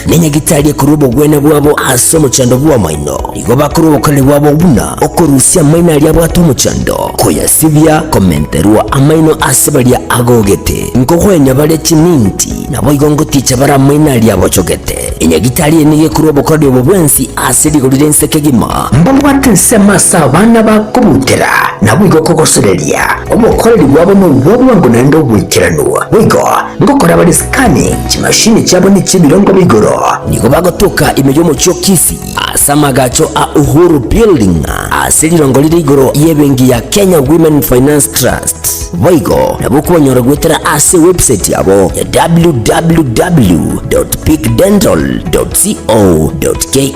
nenyagitari kurubo gwene bwabo ase omochando bwa maino nigo bakurubo kale bwabo buna okurusia maina aria bwatu omochando koyasibia komenterwa amaino ase baria agogete nkogwenya bare chiminti nabo igongo ticha bara maina aria bochogete enyagitari enige kurubo kale bwo bwensi ase ligorire nsekegima mbabwate sema sa bana bakubutera nabo igo kogosoreria omokoreri bwabo no bwabo nendo bwikiranwa wigo ngokora bari scanning chimashini chabo ni chibirongo bigoro nigo bagotoka imejo mocho Kisii asamagacho a Uhuru Building asilirongo liri igoro yebengi ya Kenya Women Finance Trust wigo nabo kubanyora gwetera ase website yabo ya www.peakdental.co.ke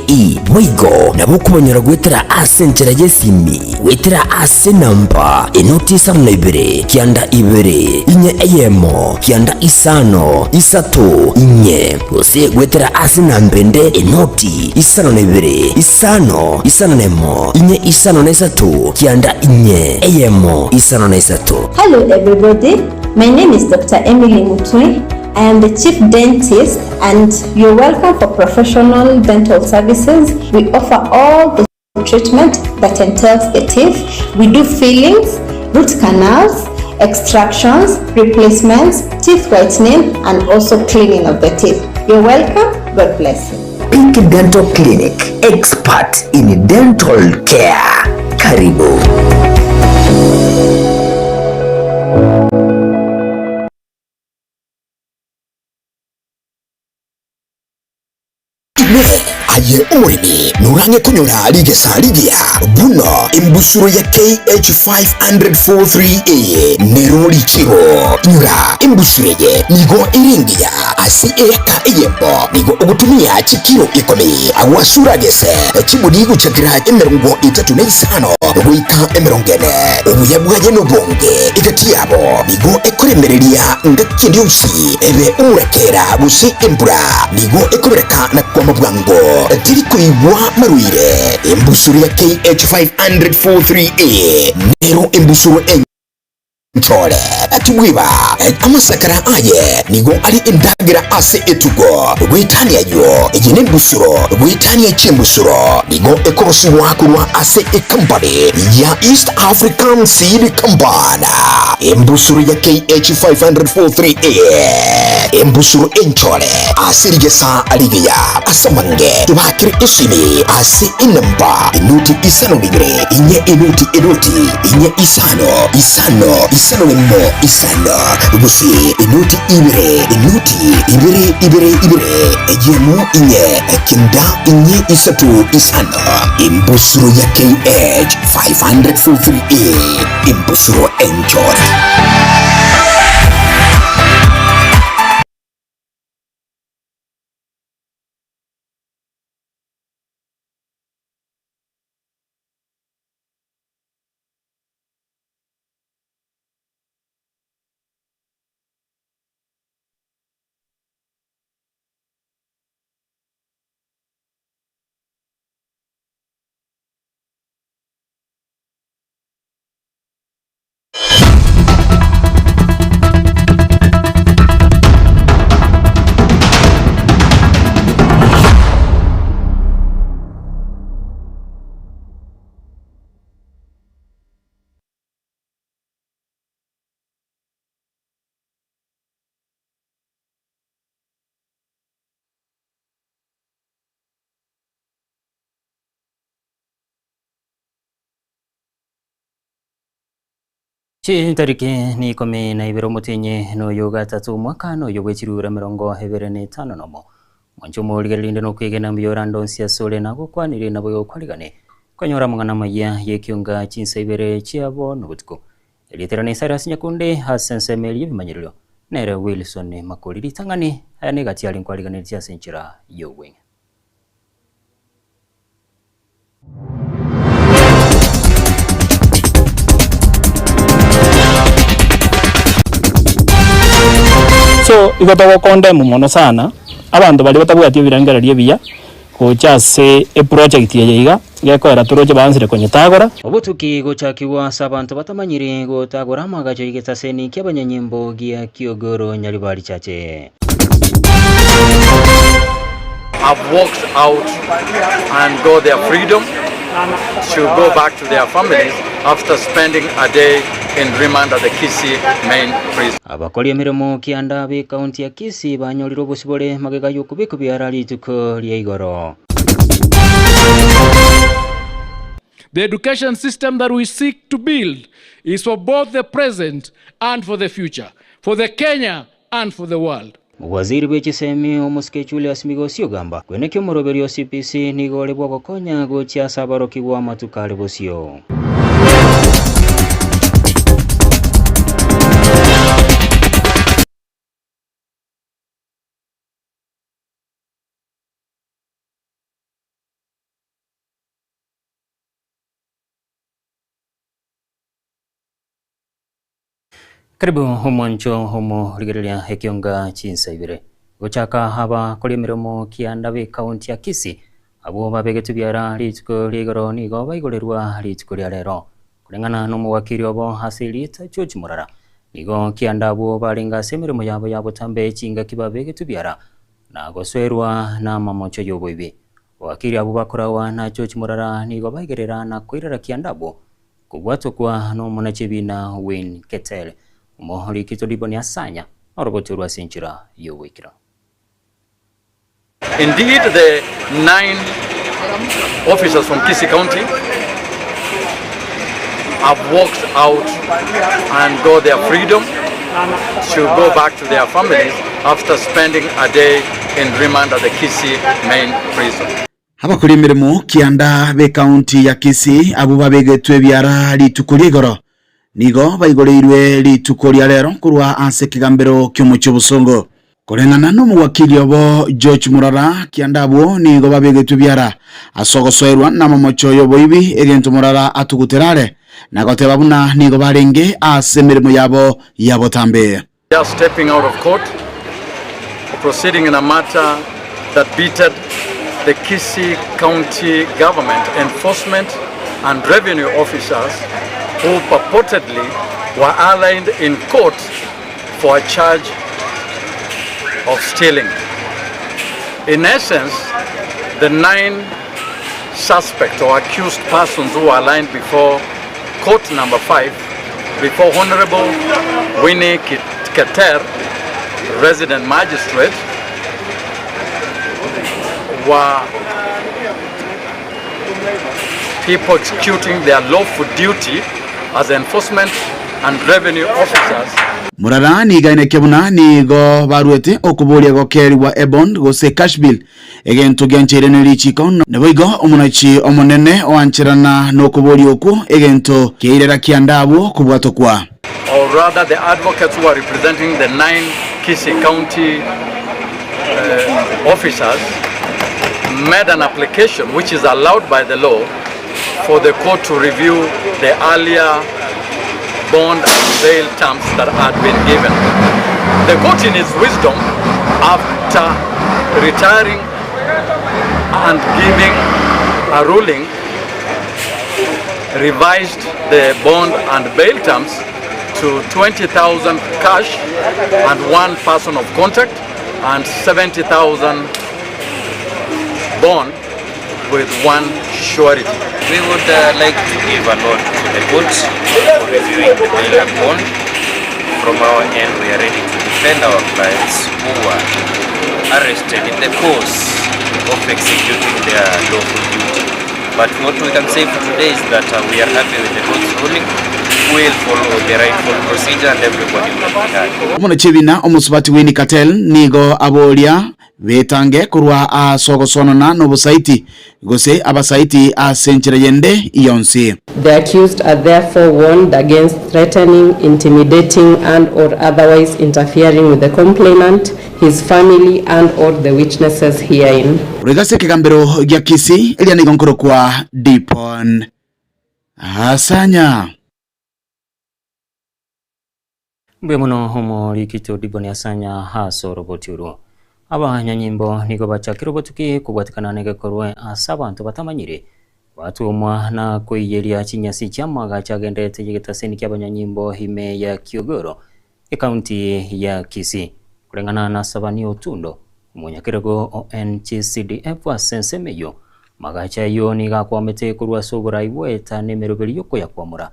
wigo nabo kubanyora gwetera ase nchera yesimi wetera ase namba enoti samna Ibere kianda Ibere inye eyemo kianda isano isato inye ose gwetera ase nambende enoti isano na Ibere isano nemo inye isano na isato kianda inye eyemo isano na isato. Hello everybody, my name is Dr. Emily Mutui. I am the Chief Dentist and you're welcome for professional dental services. We offer all the treatment that entails the teeth. We do fillings, root canals, extractions, replacements, teeth whitening, and also cleaning of the teeth. You're welcome. God bless you. Peak Dental Clinic, expert in dental care. Karibu. Aye urimi nurange kunyura ligesa ligia buno imbusuro ya KH500-43A neroli kiro nyura imbusuro ye nigo iringia asi eka eyembo nigo ugutumia chikiro ikome awasura gese chibudigu chakira emerongo 35 wika emerongene ubuyabwaje no bonge igatiyabo nigo ekoremereria ngakindi usi ebe urekera busi impura nigo ekobereka na kwa mabwango tiri kuibwa maruire imbusuru ya KH500-43A nero imbusuru Chole atubwiba amasakara aye nigo ali indagira ase etugo witani ayo ejine busuro witani echimbusuro nigo ekobosibwa kurwa ase company ya East African Seed Company imbusuru ya KH500-43A imbusuru enchole ase ligesa aligeya asamange tubakire isimi ase inamba inuti isano bigre inye inuti inye isano nemo isano busi inuti ibere ejemu inye kinda inye isatu isano imbusuru ya KH500-43A imbusuru enjoy. Tariki ni 12 mutinye no yoga 3 mwaka no yogwechirura 25 nomo mwancho murigelinde no kwigena mbiorando cia sole na gukwanire na boyo kwaligane konyora mangana maya Ekeonga Chinsa Ibere chiabo no gutiko eliterane Cyrus Nyakundi hasensemeli bimanyiriro nere Wilson makoliri tangani aya negati ali kwaligane cia senchira yowe. So igotogo condemn muno sana abantu bali batabwatie birangaria biya kuchase e project yeyiga gekwera turoje bansire konyetagora obutuki gochakiwa sabantu batamanyire gotagora magacho igetaseni kyabanyanyimbo gia Kiogoro nyaribali chache have walked out and got their freedom to go back to their families after spending a day in remand at the Kisii main prison. Abakoli emirimo kianda be county ya Kisii banyolirwe obusibole magega y'okubikubyara rituko lya igoro. The education system that we seek to build is for both the present and for the future, for the Kenya and for the world. Waziri w'ekisemi omusike Julius Migosi ogamba kwenekyo omuroberi CPC nigolebwa gokonya gokyasa abarokibwa amatukale bosyo. Karibu humoncho humo ligerelia Ekeonga Chinsa Ibere. Gochaka haba koli miromo kianda be county ya Kisii. Abo babegetu byara litiko ligoro nigo baigolerwa litiko lya lero. Kulengana n'omuwakiri obo Hasilita George Murara. Nigo kianda abo balinga semirimo yabo yabotambe chinga kibabegetu byara. Na goswerwa na mamocho yoboibi. Wakiri abo bakorawa na George Murara nigo baigerera na kwirara kianda abo. Kugwatokwa n'omunachibina Win Ketele. Moholi kitoliboni asanya oroboturwa senchira yowekira. Indeed, the 9 officers from Kisii County have walked out and got their freedom to go back to their families after spending a day in remand at the Kisii main prison. Abakoli emirimo kianda be county ya Kisii abo babegetwe byara lituko ly'igoro nigo baigoleirwe lituko lya lero kurwa ase kigambero ky'omucyo busongo. Kulengana n'omuwakili obo George Murara kianda abo nigo babegetwe byara asogosoerwa na mamocho yoboibi egento Murara atuguterare nagoteba buna nigo barenge ase emirimo yabo yabotambe. They are stepping out of court, proceeding in a matter that beated the Kisii County government, enforcement and revenue officers who purportedly were aligned in court for a charge of stealing. In essence, the 9 suspect or accused persons who were aligned before court number 5, before Honorable Winnie Keter, resident magistrate, were people executing their lawful duty as enforcement and revenue officers. Murara ni gaine kebuna nigo baruete okubolia gokeri wa Ebond gose Cashbill egento genchere nelichiko neboigo omunachi omonene oanchirana nokuboli oku egento keirera kiandabo kubwatokwa. Or rather, the advocates who are representing the 9 Kisii County officers made an application which is allowed by the law for the court to review the earlier bond and bail terms that had been given. The court, in its wisdom, after retiring and giving a ruling, revised the bond and bail terms to 20,000 cash and 1 person of contact and 70,000 bond with 1 surety. We would like to give a note to the court for reviewing the bail and bond. From our end, we are ready to defend our clients who were arrested in the course of executing their lawful duty. But what we can say for today is that we are happy with the court's ruling. We will follow the rightful procedure and everybody will be heard. Omunachibina omusubati Winnie Keter nigo abolia betange kurwa asogosonona n'obusaiti gose abasaiti asenchera yende iyonsi. The accused are therefore warned against threatening, intimidating and or otherwise interfering with the complainant, his family and or the witnesses herein. Regase kigambero gya Kisii elia nigonkoro kwa Dipon Asanya. Mbe muno homo likito diboni asanya haso roboturu. Abanyanyimbo nigo bachakiro botuki kubwatikana negekorwe asa abantu batamanyire. Batumwa na kuiyeria chinyasi cyamaga cyagendete gitaseni cy'abanyanyimbo hime ya Kiogoro, county ya Kisii. Kulengana na Sabani Otundo, munyakirego NCCDF asensemeyo magacha yo niga kwamete kurwa sobora iweta nemeroberi yoko ya kwamura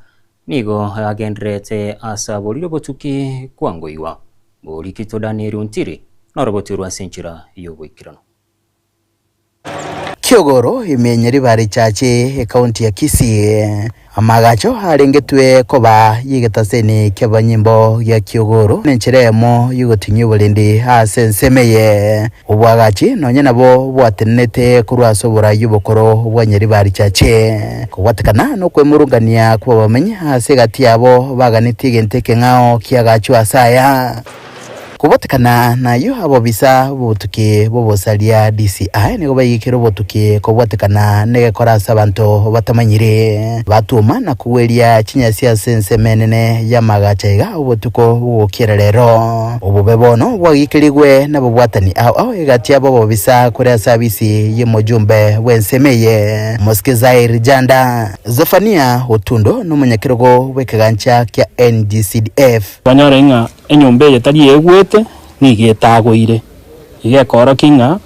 nigo agendrete asaboliro botuki kwangoiwa bolikito Daniel Untiri norobotirwa senchira yobwikirano Kiogoro imenyeri bari chache kaunti ya Kisii amagacho harengetwe koba yigetaseni kyabanyimbo ya Kiogoro nencheremo yugotinyu bulindi asensemeye ubwagachi nonye nabo bwatenete kurwasobora yubokoro bwanyeri bari chache kuwatikana no kwemurungania kuba bamenye asegati yabo baganitige nteke ngao kyagacho asaya kubatikana nayo abo bisa butuki bobosalia DCI nigo bayikero butuki kubatikana nege korasa abantu batamanyire batuma na kuwelia chinyasi asensemenene ya magachaiga ubutuko bukirerero ububebono bwagikiligwe na bubwatani au egati abo bisa kure service yemojumbe wensemeye Moskezair Janda Zefania Otundo n'umunyakirego wekagancha kya NGCDF banyarenga enyombe yetari egwete nigetagoire igekora kinga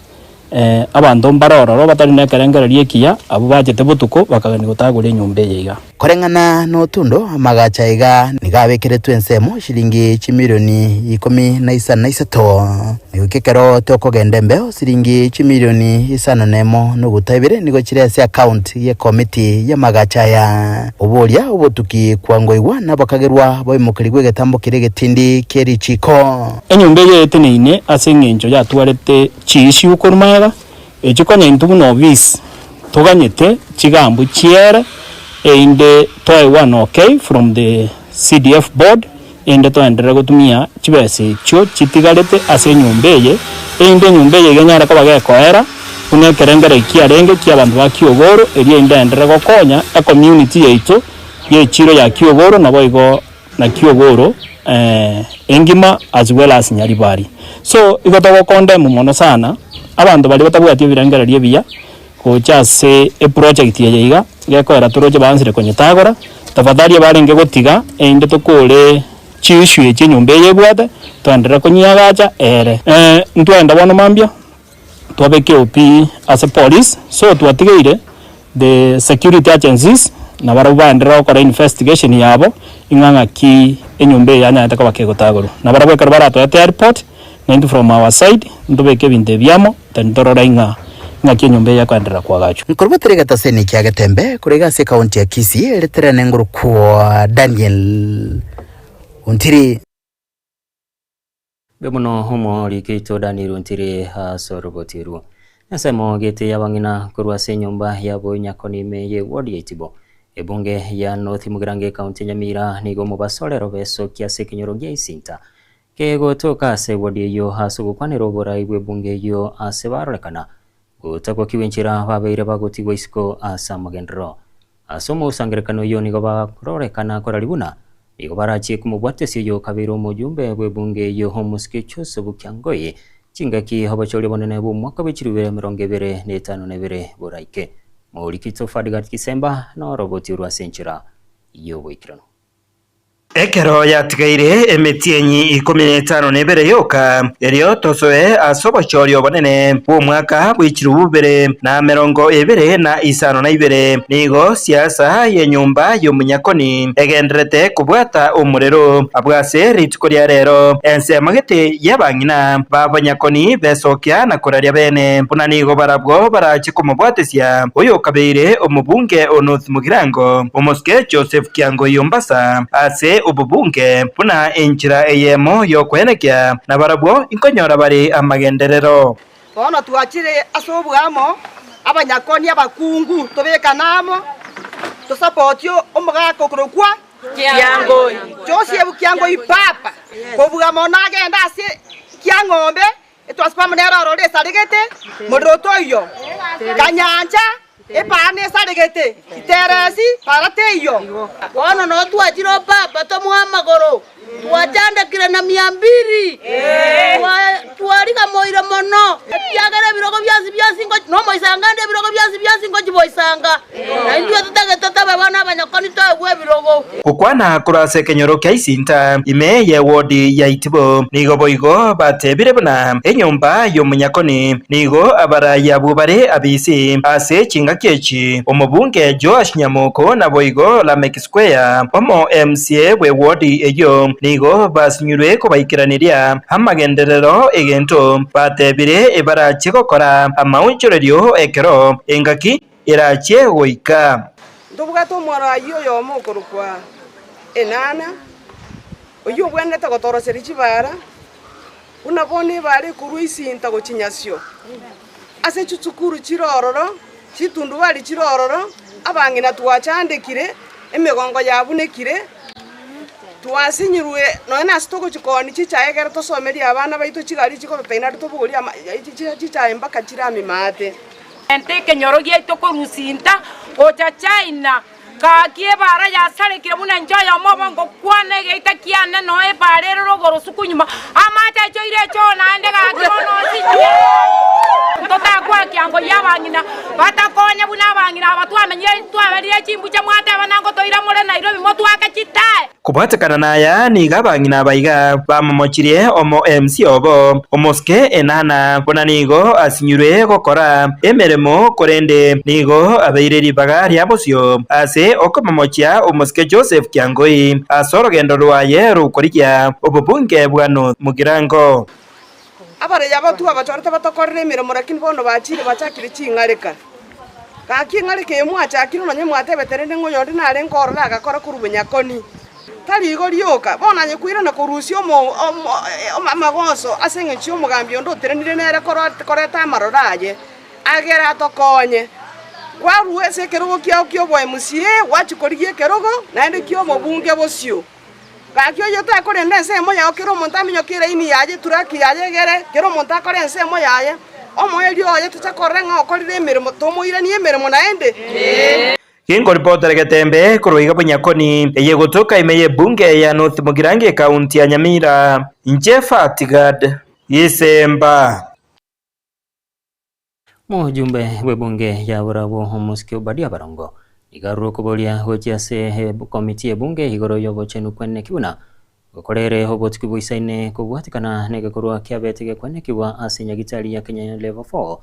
abantu mbarororo batari nekerengererie kia abo bajete butuko bakagani gutagura enyombe yiga korengana n'Otundo amagacha iga nigabekeretwe ensemo shilingi chimilioni 13 nigukekero toko gendembe shilingi chimilioni 5 n'ugutabire nigo chirese account ye committee ya magacha ya obolia obotuki kwangoiwa nabakagerwa boimukirigwe getambo kiregetindi keri chiko enyombe yete nine asengenjo yatwarete chishi ukorumaga echikonya intubu novice toganyete chigambu chiere inde toy okay from the CDF board inde toendera gutumia chibese cho chitigarete ase nyumbeye inde nyumbeye genyara ko bagekoera unekerengera ikiarenge ky'abantu ba Kiogoro eri inde endera gokonya a community yeito ye chiro ya Kiogoro nabo igo na Kiogoro engima as well as Nyaribari so igotogo konde mumono sana abantu bali batabwati birangara bya kuchase e project yeyiga gekoera turoje bansire konyetagora tafadhali barenge gotiga ende tokole chishu chenyombe yebwate twandira konyagacha ntwenda bono mambia twabeke opi as a police so twatigeire the security agencies na barabandira okora investigation yabo inganga ki enyombe yanya atakabake gotagoro na barabwe barato ya report and from our side ndobeke binde byamo tandorora inga ngaki nyombe ya kwandira kwa gacho nkorbatere gataseni kya Getembe kurega se county ya Kisii eleterane nguru kwa Daniel Untiri bemuno homo likito Daniel Untiri hasorobotiru nasemo gete yabangina kurwa se nyomba yabo Nyakoni meye wodi etibo ebunge ya North Mugirange County Nyamira nigo mubasolero beso kya sekinyoro gya isinta kego toka se wodi yo hasugukwaniro bora ibwe bunge yo asebarekana gutako kiwenchira babeire bagotigwa isiko asamagendro asomo usangerekano yo nigo barorekana koralibuna nigo barachi kumubwatesi yo kabiro mujumbe bwe bunge yo homuske chose bukyangoye chingaki habachole bonene bu mwaka bichirubere 2025 boraike Maulikito Fadigat Kisemba na roboti rwa senchira yo wikirano Ekero yatigaire emetienyi 15 yoka erio tosoe asobochorio bonene bu mwaka bw'ikirubere na 2025 nigo siasa ye nyumba yo Munyakoni egendrete kubwata umurero abwase ritiko lya rero ense magete yabangina babanyakoni besokya na kuraria bene buna nigo barabwo barachikumubwatesia uyo kabeire omubunge North Mugirango Omoske Joseph Kiango Yombasa ase ububunge puna enchira eyemo yo kwenekya na barabwo inkonyora bari amagenderero bono twachire asobwamo abanyakoni abakungu tobekanamo tosapotyo omugako kurokwa Kiango Joseph Kiango ipapa kobwamo nagenda ase Kiangombe etwaspamu neraro lesaregete modrotoyo kanyanja epane saregete iteresi parateyo bono no twachiro papa tomwamagoro twachandekire na 200 twalika moire mono yagere birogo byasi ngo no moisanga nde birogo byasi ngo chiboisanga na ndio tutageta tobe wana abanyakoni toegwe birogo gukwana kurase kenyoro kya isinta ime ye wodi ya itibo nigo boigo batebire buna enyumba y'omunyakoni nigo abaraya bubare abisi ase chinga kechi omubunge Joash Nyamoko na boigo la Make Square omo MCA we wodi eyo nigo basinyurwe kubaikiraniria amagenderero egento batebire ebara chigokora amaunchorerio ekero engaki irache goika ndubuga to mwara yo mukuru kwa enana oyo bwendete gotoroseri chibara unabone bare kuruisinta gochinyasyo ase chuchukuru chirororo chitundu bari chirororo abangina twachandekire emegongo yabunekire twasinyirwe nona stoko chikoni chichaegera tosomeri abana baitu chigari chikotaina tobuguri chichaye mpaka chirami mate ente kenyoro gieto korusinta ocha China kakie bara ya sare kire muna njoya mobongo kwane geita kiane no e bare rogoro sukunyuma amata choire chona ende ga kirono sije tota kwa kiango yabangina batakonya buna bangina batwamenye twaberire chimbucha mwate banango toira mure Nairobi motwaka chitae kubatekana naya niga bangina baiga bamomochirie omo MC obo omoske enana bona nigo asinyure gokora emeremo korende nigo abeireri bagari abosio ase okomomochia omoske Joseph Kiangoi asorogendo rwaye rukorikia obubunge bwano mugirango abare yabatu abatorete batokorere emirimo lakini bono bachire bachakire chingareka kakingareke emwachakire nonye mwatebeterende ngonyori nare ngorora agakora kurubunyakoni tali igorioka bona nyekwira na kurusio amagoso aseng'echio omugambi ondo terenire nere koreta amaroraye agera tokonye kwaruwe se kerogo kio bwa MCA wachikorigie kerogo naende kio mobunge bosio gakio yota korenda ensemo ya okero montaminyo kire ini yaje turaki yaje gere kero monta kore ensemo yaye omoelio yaje tuchakorenga okorire emirimo tomoire ni emirimo naende Kingo reporter Getembe kuruiga bunyakoni eyegotoka imeye bunge ya North Mugirange county ya Nyamira Njefa Tigad Yisemba mujumbe webunge ya burabo homuski obadia barongo igaruro kubolia hoja se komiti ebunge igoro yobo chenu kwenne kibuna gokorere hobotiki buisaine kubwatikana negakorwa kiabetege kwenne kiwa asinya gitali ya Kenya level 4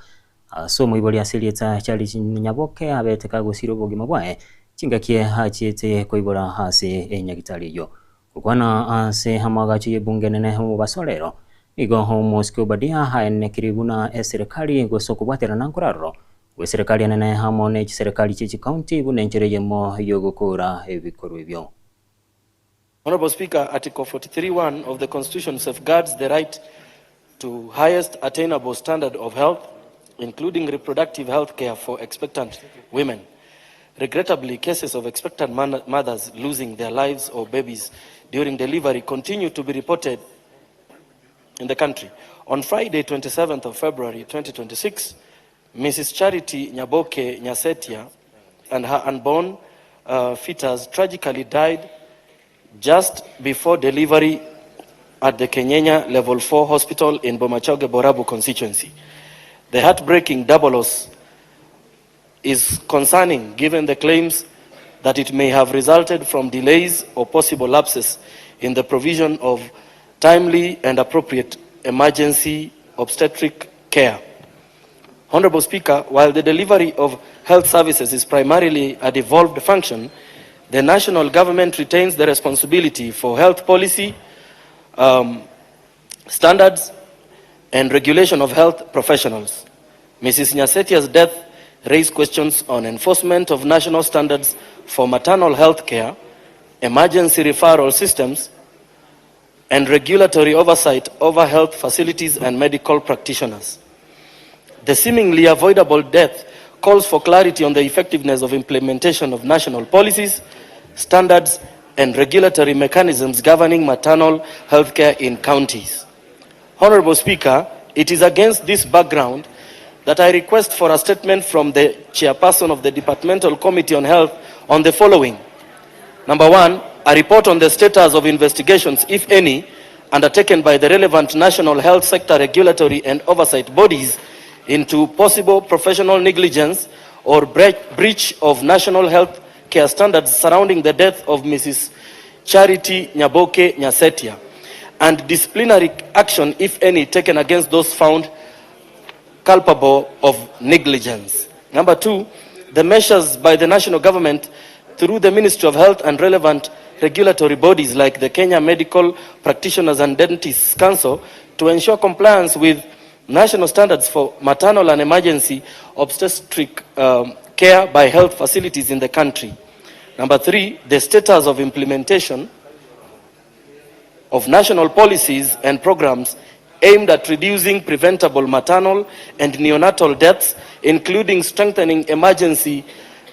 asomo iboli asilieta chali nyaboke abeteka gusiro bogima bwae chingakie hachiete koibora hase enyagitali yo kwana ase hamagachi ebunge nene homo basolero igo homoski obadia haene kiribuna eserikali gosokubwatera nankuraro we serikali nene hamone serikali chichi county bunenchereyemo yogokora ebikorwa ebyo. Honorable Speaker, Article 43(1) of the Constitution safeguards the right to highest attainable standard of health, including reproductive health care for expectant women. Regrettably, cases of expectant mothers losing their lives or babies during delivery continue to be reported in the country. On Friday, 27th of February 2026, Mrs. Charity Nyaboke Nyasetia and her unborn fetus tragically died just before delivery at the Kenyenya Level 4 Hospital in Bomachoge Borabu constituency. The heartbreaking double loss is concerning given the claims that it may have resulted from delays or possible lapses in the provision of timely and appropriate emergency obstetric care. Honorable Speaker, while the delivery of health services is primarily a devolved function, the national government retains the responsibility for health policy, standards, and regulation of health professionals. Mrs. Nyasetia's death raised questions on enforcement of national standards for maternal health care, emergency referral systems, and regulatory oversight over health facilities and medical practitioners. The seemingly avoidable death calls for clarity on the effectiveness of implementation of national policies, standards, and regulatory mechanisms governing maternal health care in counties. Honorable Speaker, it is against this background that I request for a statement from the chairperson of the Departmental Committee on Health on the following. Number one, a report on the status of investigations, if any, undertaken by the relevant national health sector regulatory and oversight bodies into possible professional negligence or breach of national health care standards surrounding the death of Mrs. Charity Nyaboke Nyasetia, and disciplinary action, if any, taken against those found culpable of negligence. Number 2, the measures by the national government through the Ministry of Health and relevant regulatory bodies like the Kenya Medical Practitioners and Dentists Council to ensure compliance with national standards for maternal and emergency obstetric care by health facilities in the country. Number 3, the status of implementation of national policies and programs aimed at reducing preventable maternal and neonatal deaths, including strengthening emergency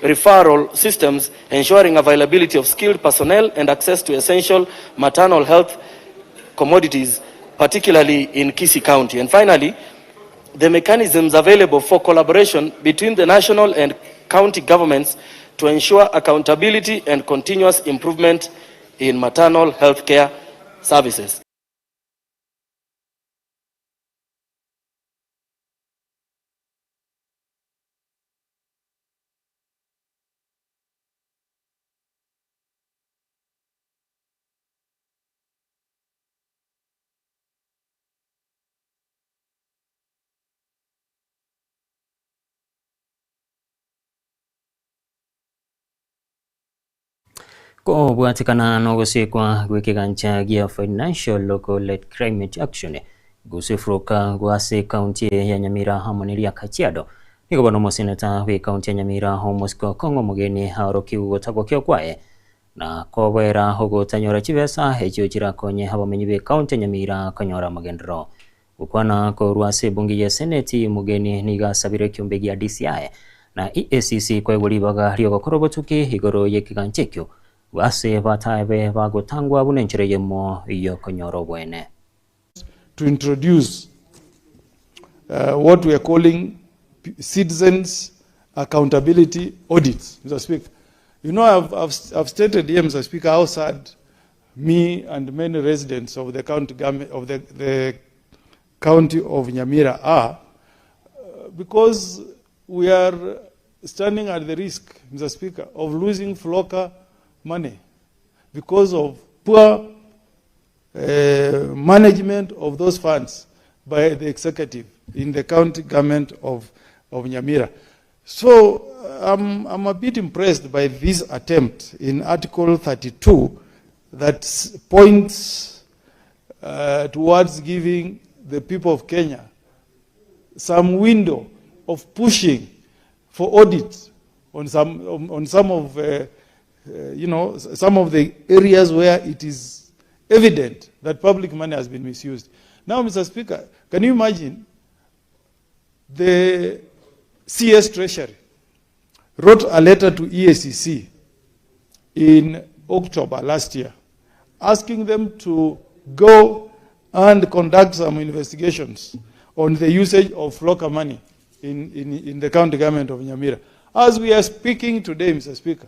referral systems, ensuring availability of skilled personnel and access to essential maternal health commodities, particularly in Kisii County. And finally, the mechanisms available for collaboration between the national and county governments to ensure accountability and continuous improvement in maternal health care services. Ko bwatikana no gusikwa gwikigancha gia financial local led climate action gusifruka gwase county ya Nyamira hamwe ya Kajiado niko bono moseneta we county ya Nyamira homosko kongo mugeni haroki ugotagwo kyo kwae na kobera hogotanyora kibesa ekyo kirakonye habamenyi be county ya Nyamira kanyora magendro ukwana ko rwase bungi ya senate mugeni nigasabire kyumbe gya DCI na EACC kweguribaga ryo gokorobotuki igoro yekiganchekyo wase bataibe bagotangwa bunenchereyemo iyo konyoro bwene. To introduce what we are calling citizens accountability audits, Mr. Speaker. You know, I've stated here, Mr. Speaker, how sad me and many residents of the county government of the county of Nyamira are, because we are standing at the risk, Mr. Speaker, of losing FLOCA money because of poor management of those funds by the executive in the county government of Nyamira. So I'm a bit impressed by this attempt in Article 32 that points towards giving the people of Kenya some window of pushing for audit on some of some of the areas where it is evident that public money has been misused. Now, Mr. Speaker, can you imagine the CS Treasury wrote a letter to EACC in October last year asking them to go and conduct some investigations on the usage of FLOCA money in the county government of Nyamira. As we are speaking today, Mr. Speaker,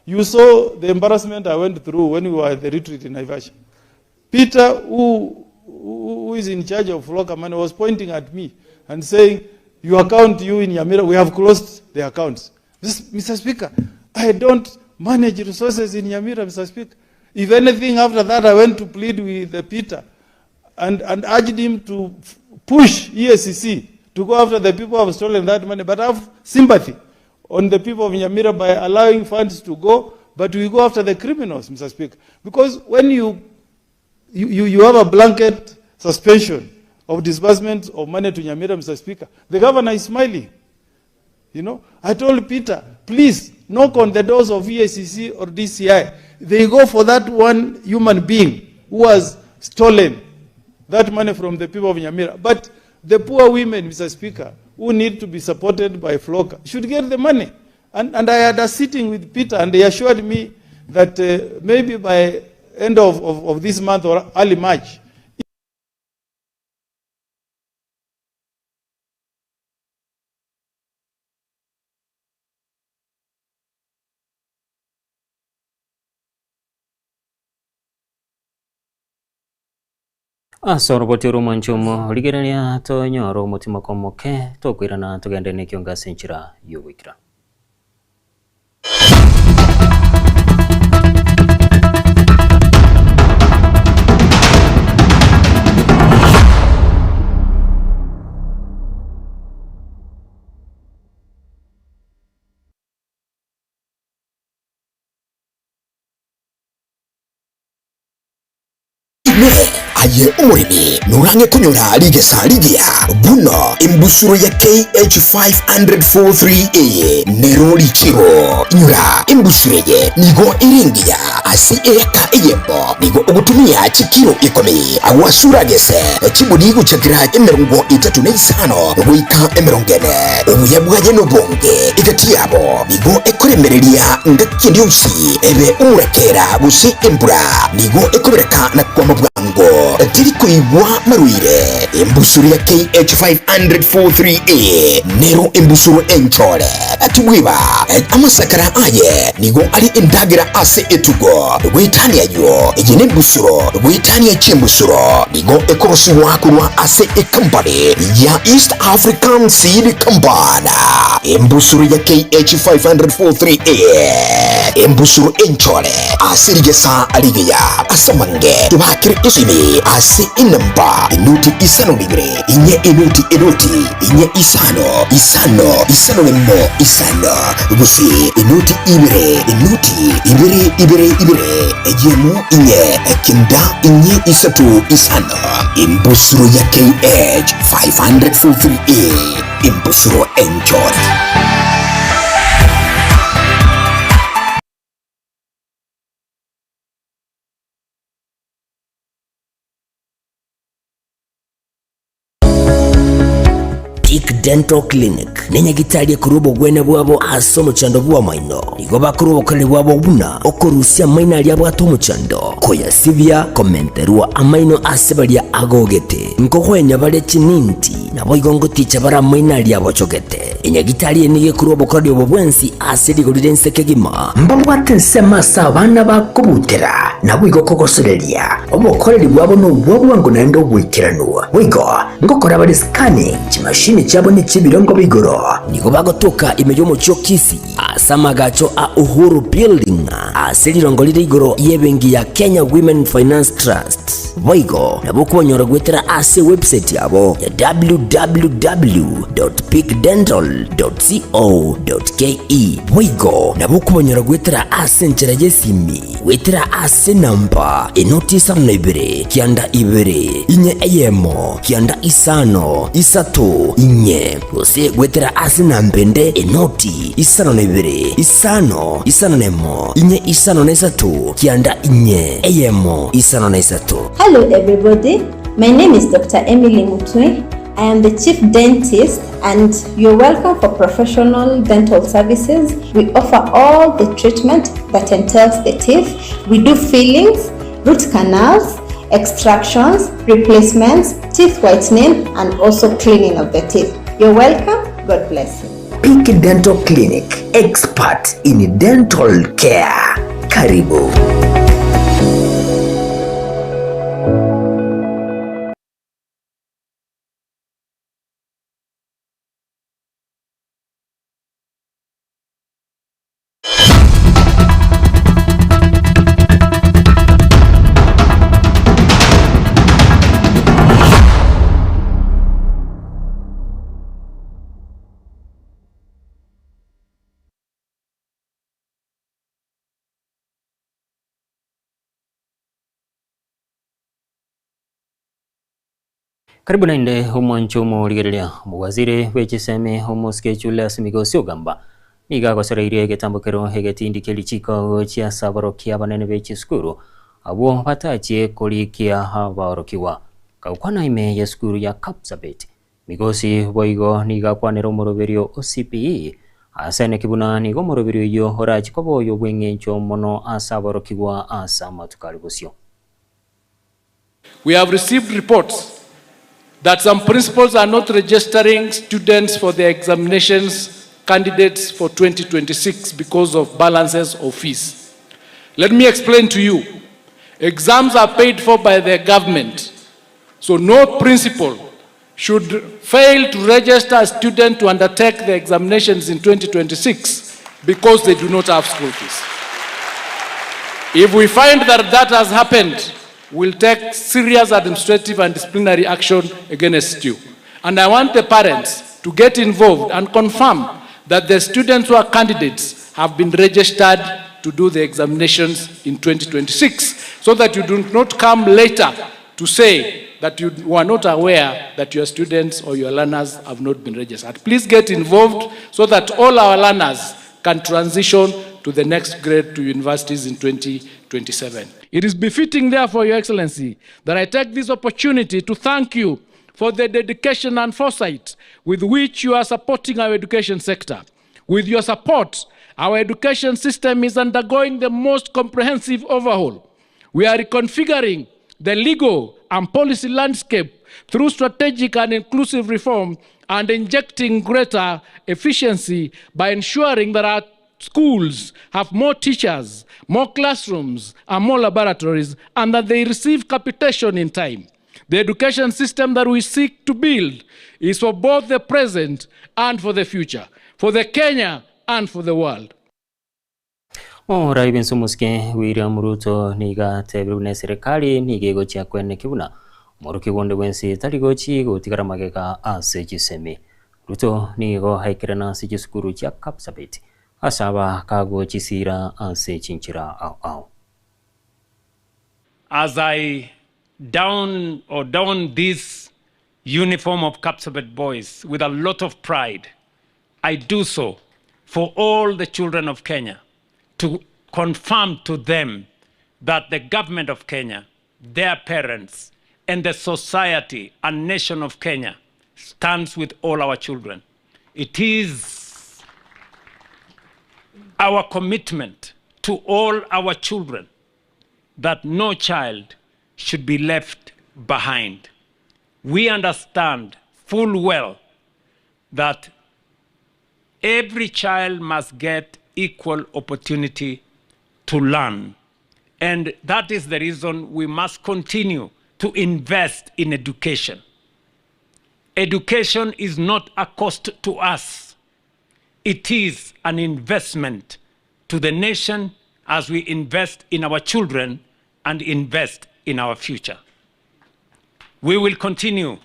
you saw the embarrassment I went through when we were at the retreat in Naivasha. Peter, who is in charge of FLOCA money, was pointing at me and saying, your account, you in Nyamira, we have closed the accounts. Mr. Speaker, I don't manage resources in Nyamira, Mr. Speaker. If anything, after that, I went to plead with Peter and urged him to push EACC to go after the people who have stolen that money, but have sympathy on the people of Nyamira by allowing funds to go, but we go after the criminals, Mr. Speaker. Because when you have a blanket suspension of disbursement of money to Nyamira, Mr. Speaker, the governor is smiling. You know, I told Peter, please knock on the doors of EACC or DCI. They go for that one human being who has stolen that money from the people of Nyamira. But the poor women, Mr. Speaker, who need to be supported by FLOCA should get the money. And I had a sitting with Peter, and they assured me that maybe by end of this month or early March, Asoroboti rumanchumo ligerania to nyoro mutima komoke to kwirana tugende ne kyonga senchira yuwikira. ne aye umurimi nurange kunyura ligesa ligia buno imbusuro ya KH500-43A nero lichiro nyura imbusuro ye nigo iringia asi eka iyembo nigo ugutumia chikiro ikomi awasura gese chibudi guchakira emerongo 35 wika emerongene ubuyabwaje nobonge igatiyabo nigo ekoremereria ngakindi usi ebe umurekera gusi embura nigo ekobereka na kwa mabwango tiri kuibwa maruire imbusuru ya KH500-43A nero imbusuru enchole atubwiba amasakara aye nigo ali indagira ase etugo rwitani ayo igene imbusuru rwitani ya chimbusuru nigo ekorosi wakurwa ase company ya East African Seed Company imbusuru ya KH500-43A imbusuru enchole ase ligesa aligeya asamange tubakiri isimi ase inamba inuti isano migre inye inuti inye isano lemo isano gusi inuti ibere ejemu inye kinda inye isatu isano imbusuru ya KH500-43A imbusuru enjoy. Dental Clinic nenya gitalia kurubo gwene bwabo aso muchando bwa maino nigo bakurubo kale bwabo buna okorusia maina lya bwato muchando koya sivya komenterua amaino asebalia agogete nkokwenya bale chininti nabo igongo ticha bara maina lya bwachogete enya gitalia nige kurubo kale bwensi asedi goldense kegima mbabwate sema sabana bakubutera nabo igokogosorelia obokoreri bwabo no bwabo naendo bwikiranwa wigo ngokora bale scanning chimashini chabo ni chibirongo bigoro nigo bagotoka imejo mucho Kisii asamagacho a Uhuru Building aselirongo liri igoro yebengi ya Kenya Women Finance Trust Waigo nabuko nyorogwetera ase website yabo ya www.peakdental.co.ke Waigo nabuko nyorogwetera ase nchera jesimi wetera ase namba enoti isano ibere kianda ibere inye eyemo kianda isano isato inye ose gwetera ase nambende enoti isano ibere isano nemo inye isano nesatu kianda inye eyemo isano nesatu. Hello everybody, my name is Dr. Emily Mutwe. I am the Chief Dentist and you're welcome for professional dental services. We offer all the treatment that entails the teeth. We do fillings, root canals, extractions, replacements, teeth whitening and also cleaning of the teeth. You're welcome. God bless you. Peak Dental Clinic, expert in dental care. Karibu. Karibu nainde humoncho murigerelia muwaziri wechiseme homoskechula simigosi ogamba niga gosereire getambokero hegetindi kelichiko chia sabaro kia banene bechiskuru abo batachie kolikia habarokiwa kaukwana ime ya skuru ya Kapsabet migosi boigo niga kwanero moroberio OCPE asene kibuna nigo moroberio yo horachi kobo yo bwengencho mono asabarokiwa asa matukaribusio. We have received reports that some principals are not registering students for their examinations candidates for 2026 because of balances of fees. Let me explain to you. Exams are paid for by the government, so no principal should fail to register a student to undertake the examinations in 2026 because they do not have school fees. If we find that that has happened, we'll take serious administrative and disciplinary action against you. And I want the parents to get involved and confirm that the students who are candidates have been registered to do the examinations in 2026, so that you do not come later to say that you were not aware that your students or your learners have not been registered. Please get involved so that all our learners can transition to the next grade to universities in 2027. It is befitting, therefore, Your Excellency, that I take this opportunity to thank you for the dedication and foresight with which you are supporting our education sector. With your support, our education system is undergoing the most comprehensive overhaul. We are reconfiguring the legal and policy landscape through strategic and inclusive reform and injecting greater efficiency by ensuring that our schools have more teachers, more classrooms, and more laboratories, and that they receive capitation in time. The education system that we seek to build is for both the present and for the future, for the Kenya and for the world. Raibin sumuske William Ruto niga tebune serikali nigegochi akwene kibuna moruki wonde wensi taligochi gotigara mageka ase jisemi Ruto nigo haikirana sijisukuru cha Kapsabet asaba kago chisira ase chinchira au. As I don this uniform of Kapsabet boys with a lot of pride, I do so for all the children of Kenya, to confirm to them that the government of Kenya, their parents, and the society and nation of Kenya stands with all our children. It is our commitment to all our children that no child should be left behind. We understand full well that every child must get equal opportunity to learn. And that is the reason we must continue to invest in education. Education is not a cost to us. It is an investment to the nation as we invest in our children and invest in our future. We will continue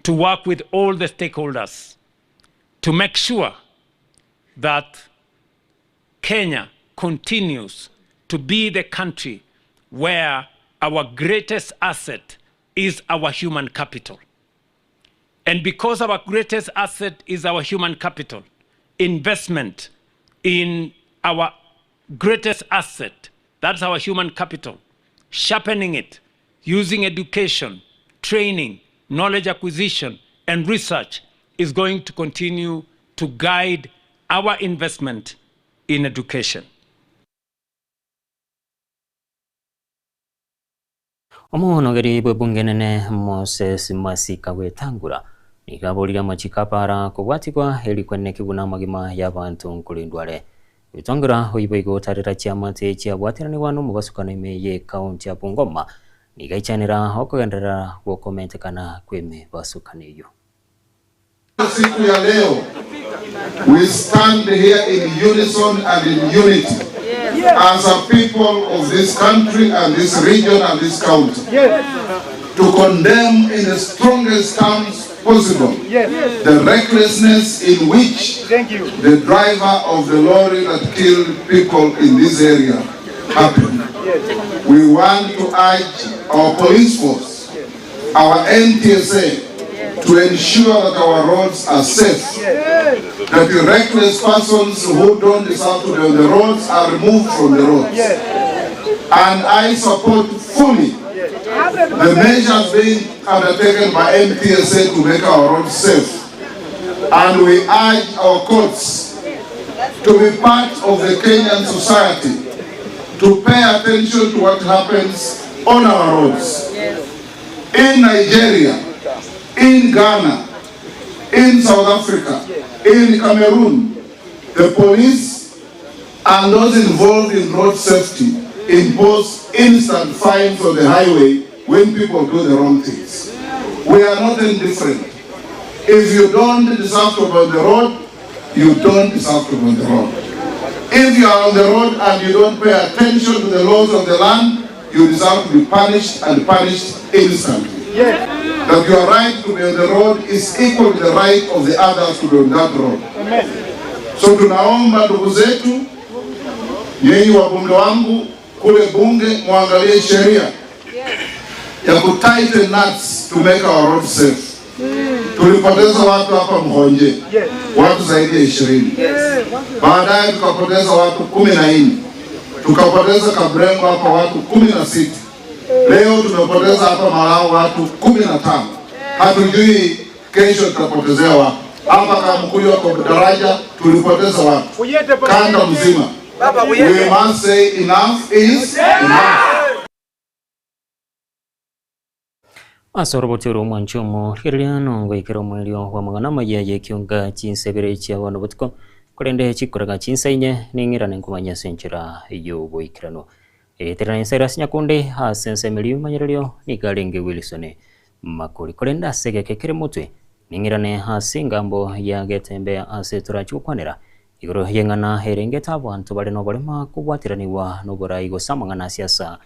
to work with all the stakeholders to make sure that Kenya continues to be the country where our greatest asset is our human capital. And because our greatest asset is our human capital, investment in our greatest asset, that's our human capital, sharpening it, using education, training, knowledge acquisition, and research is going to continue to guide our investment in education. Omonogeri bwebungenene Moses Masika wetangura nikabolira machikapara kubwatikwa elikwene kibuna magima y'abantu nkulindwale bitongera oyiboigo tarira chiamate chiabwatirani wano mubasukana imeye county ya Bungoma nigaichanira okugendera gwokomentekana kweme basukaniyo. Siku ya leo we stand here in unison and in unity as a people of this country and this region and this county to condemn in the strongest terms possible the recklessness in which the driver of the lorry that killed people in this area happened. We want to urge our police force, our NTSA, to ensure that our roads are safe, that the reckless persons who don't deserve to be on the roads are removed from the roads. And I support fully the measures being undertaken by NTSA to make our roads safe. And we urge our courts to be part of the Kenyan society, to pay attention to what happens on our roads. In Nigeria, in Ghana, in South Africa, in Cameroon, the police and those involved in road safety impose instant fines on the highway when people do the wrong things. We are not indifferent. If you don't deserve to be on the road, you don't deserve to be on the road. If you are on the road and you don't pay attention to the laws of the land, you deserve to be punished and punished instantly. That your right to be on the road is equal to the right of the others to be on that road. So tunaomba ndugu zetu Yeye wabunge wangu kule bunge muangalie sheria ya ku tighten nuts to make our road safe. Tulipoteza watu hapa Mhonje, watu zaidi ya 20. Baadaye tukapoteza watu 14. Tukapoteza Kabrengo hapa watu 16. Leo tumepoteza hapa Malao watu 15. Hatujui kesho tutapotezea wapi. Hapa Kamkuyu kwa daraja tulipoteza watu. Kanda mzima. We must say enough is enough. Asorobotero mwanchomo kiriliano ngoikero mwelio wa magana mayaye Ekeonga Chinsa Ibere chia wana butiko kurende chikoraga Chinsa inye ningirane nkumanya senchira iyo goikirano eterane Cyrus Nyakundi hasense miliyo manyerelio nigalenge Wilson makuri kurenda sege kekere mutwe ningirane hasingambo ya Getembe asetura chukwanera igoro yengana herengeta abantu bale no balema kubwatiraniwa no borayigo samangana siasa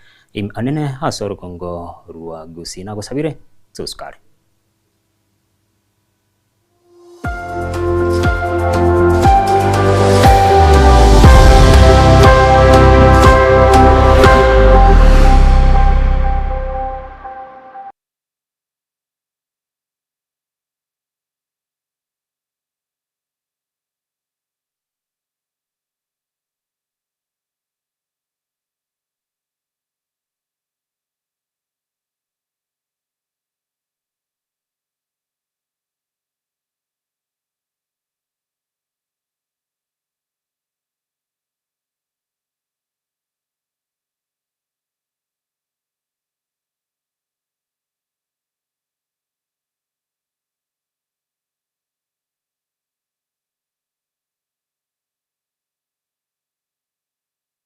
anene hasoro kongo ruwa gusi na gusabire tuskare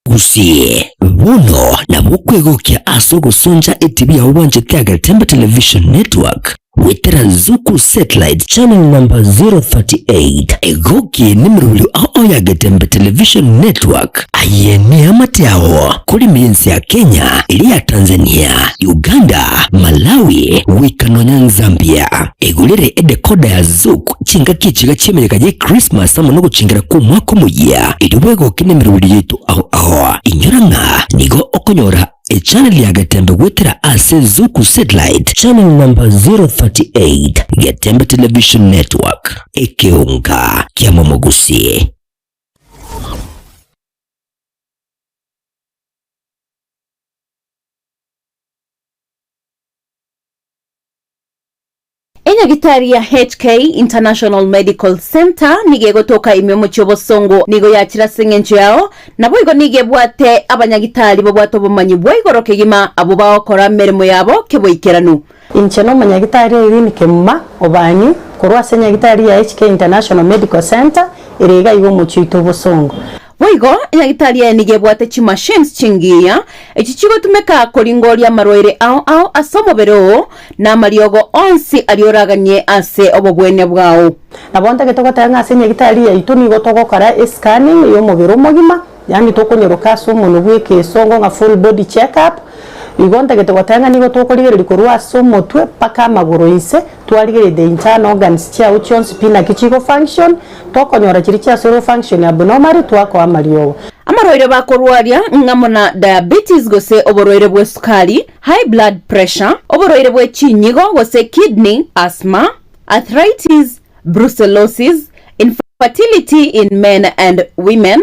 gusie buno na bukwegokia aso gusonja etibi ya ubanje kya Getembe Television Network witera Zuku Satellite Channel number 038 egoki nimrulu ao ya Getembe Television Network ayeni amatiao kuli mienzi ya Kenya, ili ya Tanzania, Uganda, Malawi, Wikanonya, Zambia egulire edekoda ya Zuku chinga kichiga chimenyeka je Christmas samo no chingira ku mwaka muya idubwego kinemrulu yetu ao inyoranga nigo okonyora a channel ya Getembe wetera ase Zuku Satellite Channel number 038 Getembe Television Network Ekeonga Kiamomogusie. Enyagitari ya HK International Medical Center nige gotoka imyomo cyobosongo nigo yakira sengenjo yao nabo igo nige bwate abanyagitari bo bwato bomanyi bwigoroke gima abo bakora merimo yabo keboikeranu incheno manyagitari irini kemma obani korwa senyagitari ya HK International Medical Center irega igo muchito bosongo Boigo, enyagitari ya nige bwate chi machines chingiya echichigo tumeka koringoria marwaire ao asomobero na mariogo onsi alioraganye ase obobwene bwao nabonta getogotanga ase enyagitari ya itu nigo togokora scanning yo mobero mogima yani tokonyoroka so umuntu bweke songo nga full body check up igonta getogotanga nigo tokorigereri korwa so motwe paka maguru ise twarigere the internal organs cha chons pina kichigo function tokonyora chiri cha sero function abnormal twako amariogo amarwaire bakorwaria ngamona diabetes gose oborwaire bwe sukari, high blood pressure, oborwaire bwe chinyigo gose kidney, asthma, arthritis, brucellosis, infertility in men and women,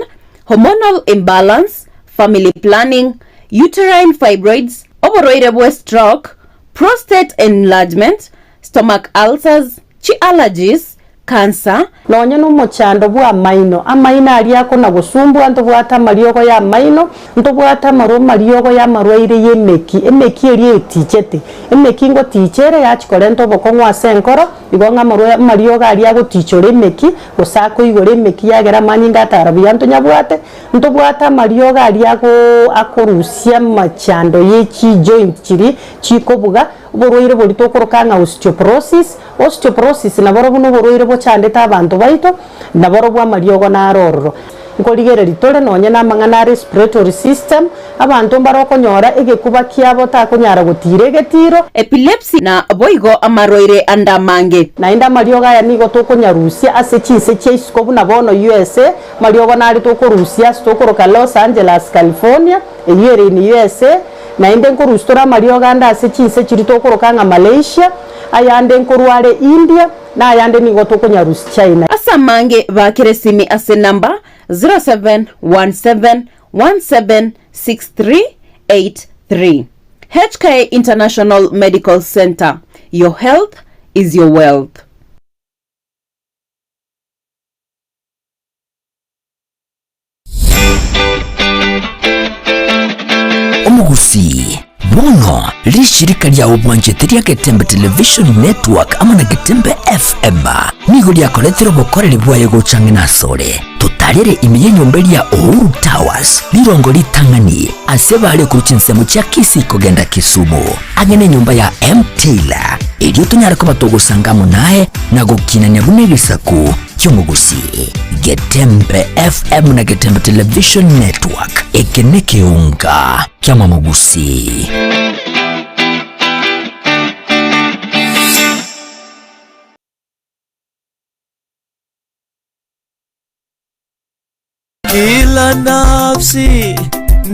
hormonal imbalance, family planning, uterine fibroids, oborwaire bwe stroke, prostate enlargement, stomach ulcers, chi allergies, cancer nonye no mochando bwa maino amaina ali yako na gusumbu anto bwata mariogo ya maino nto bwata maro mariogo ya marwaire yemeki eri etichete emeki ngo tichere ya chikorento bokongwa senkoro igonga mariogo ali yago tichore meki osako igore meki yagera manyinga tarabu yanto nyabwate nto bwata mariogo ali yago akorusia machando yechi joint chiri chikobuga borwaire bori tokorokanga osteoporosis na boro buno borwaire bochandeta abantu baito na boro bwa mariogo na rororo nkorigere ritore nonye namang'ana respiratory system abantu barokonyora egekuba kiabo takunyara gutire egetiro epilepsy na boigo amarwaire andamange nainda mario gaya nigo tokonyarusia ase chinse cheisiko buna bono USA mario bonari tokorusia stokoroka Los Angeles California eyere in USA nainde nkorustora mario ganda ase chinse chiri tokoroka nga Malaysia ayande nkorware India na ayande nigo tokonyarusi China asa mange bakire simi ase namba 0717176383 HK International Medical Center. Your health is your wealth. Omugusi bono lishirika lya ubwanjetiria Getembe Television Network ama na Getembe FM nigo lyakoretero bokorere bwaye gucangina sore tutarere imiye nyombeli ya Uhuru Towers lirongo litangani asebale ku Chinsa cha Kisii kugenda Kisumu agene nyumba ya Mtila ilio tunyara ko batogusangamo naye na gukinanya bunegisaku cy'umugusi Getembe FM na Getembe Television Network Ekeonga kyama mugusi. Kila nafsi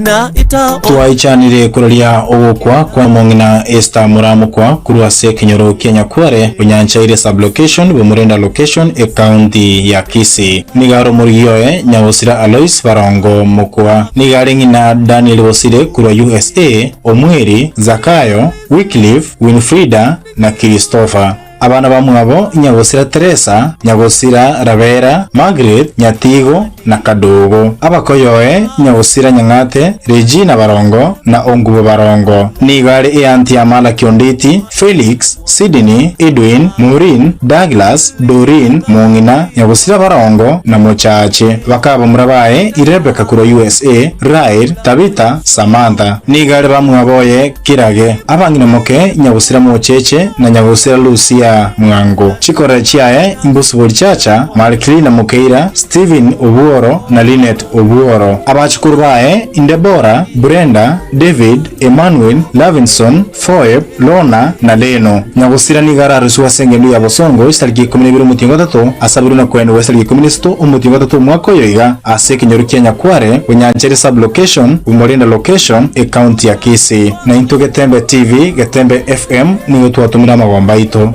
na ita twaichanire kuroria ogokwa kwa mongina Esther Muramukwa kurwa se kinyoro Kenya kware bunyanchaire sublocation bumurenda location e county ya Kisii nigaro muriyoe nyawosira Alois Barongo mukwa nigarengina Daniel Bosire kurwa USA Omweri Zakayo Wycliffe Winfrida na Christopher abana bamwabo Nyagosira Teresa Nyagosira Ravera Margaret Nyatigo na Kadogo abakoyoe Nyagosira Nyangate Regina Barongo na Ongubo Barongo nigare eanti amala Kionditi Felix Sydney Edwin Maureen Douglas Doreen Mongina Nyagosira Barongo na Mochache bakaba murabaye Rebecca kuro USA Rair Tabita Samantha nigare bamwaboye Kirage abangina moke Nyagosira Mocheche na Nyagosira Lucia Mwango chikora chiae Imbusubori Chacha Marklina Mukeira Steven Obuoro na Linet Obuoro abachukuru bae Indebora Brenda David Emmanuel Lavinson Foeb Lona na Leno Nyagosira nigara rusuwa sengendu ya Bosongo istariki 12 mutingo 3 asaburu na kwenda westariki 16 umutingo 3 mwako yoiga aseke nyoru Kenya kware bunyanchere sublocation umorenda location e county ya Kisii na into Getembe TV Getembe FM niyo tuwatumira mabomba ito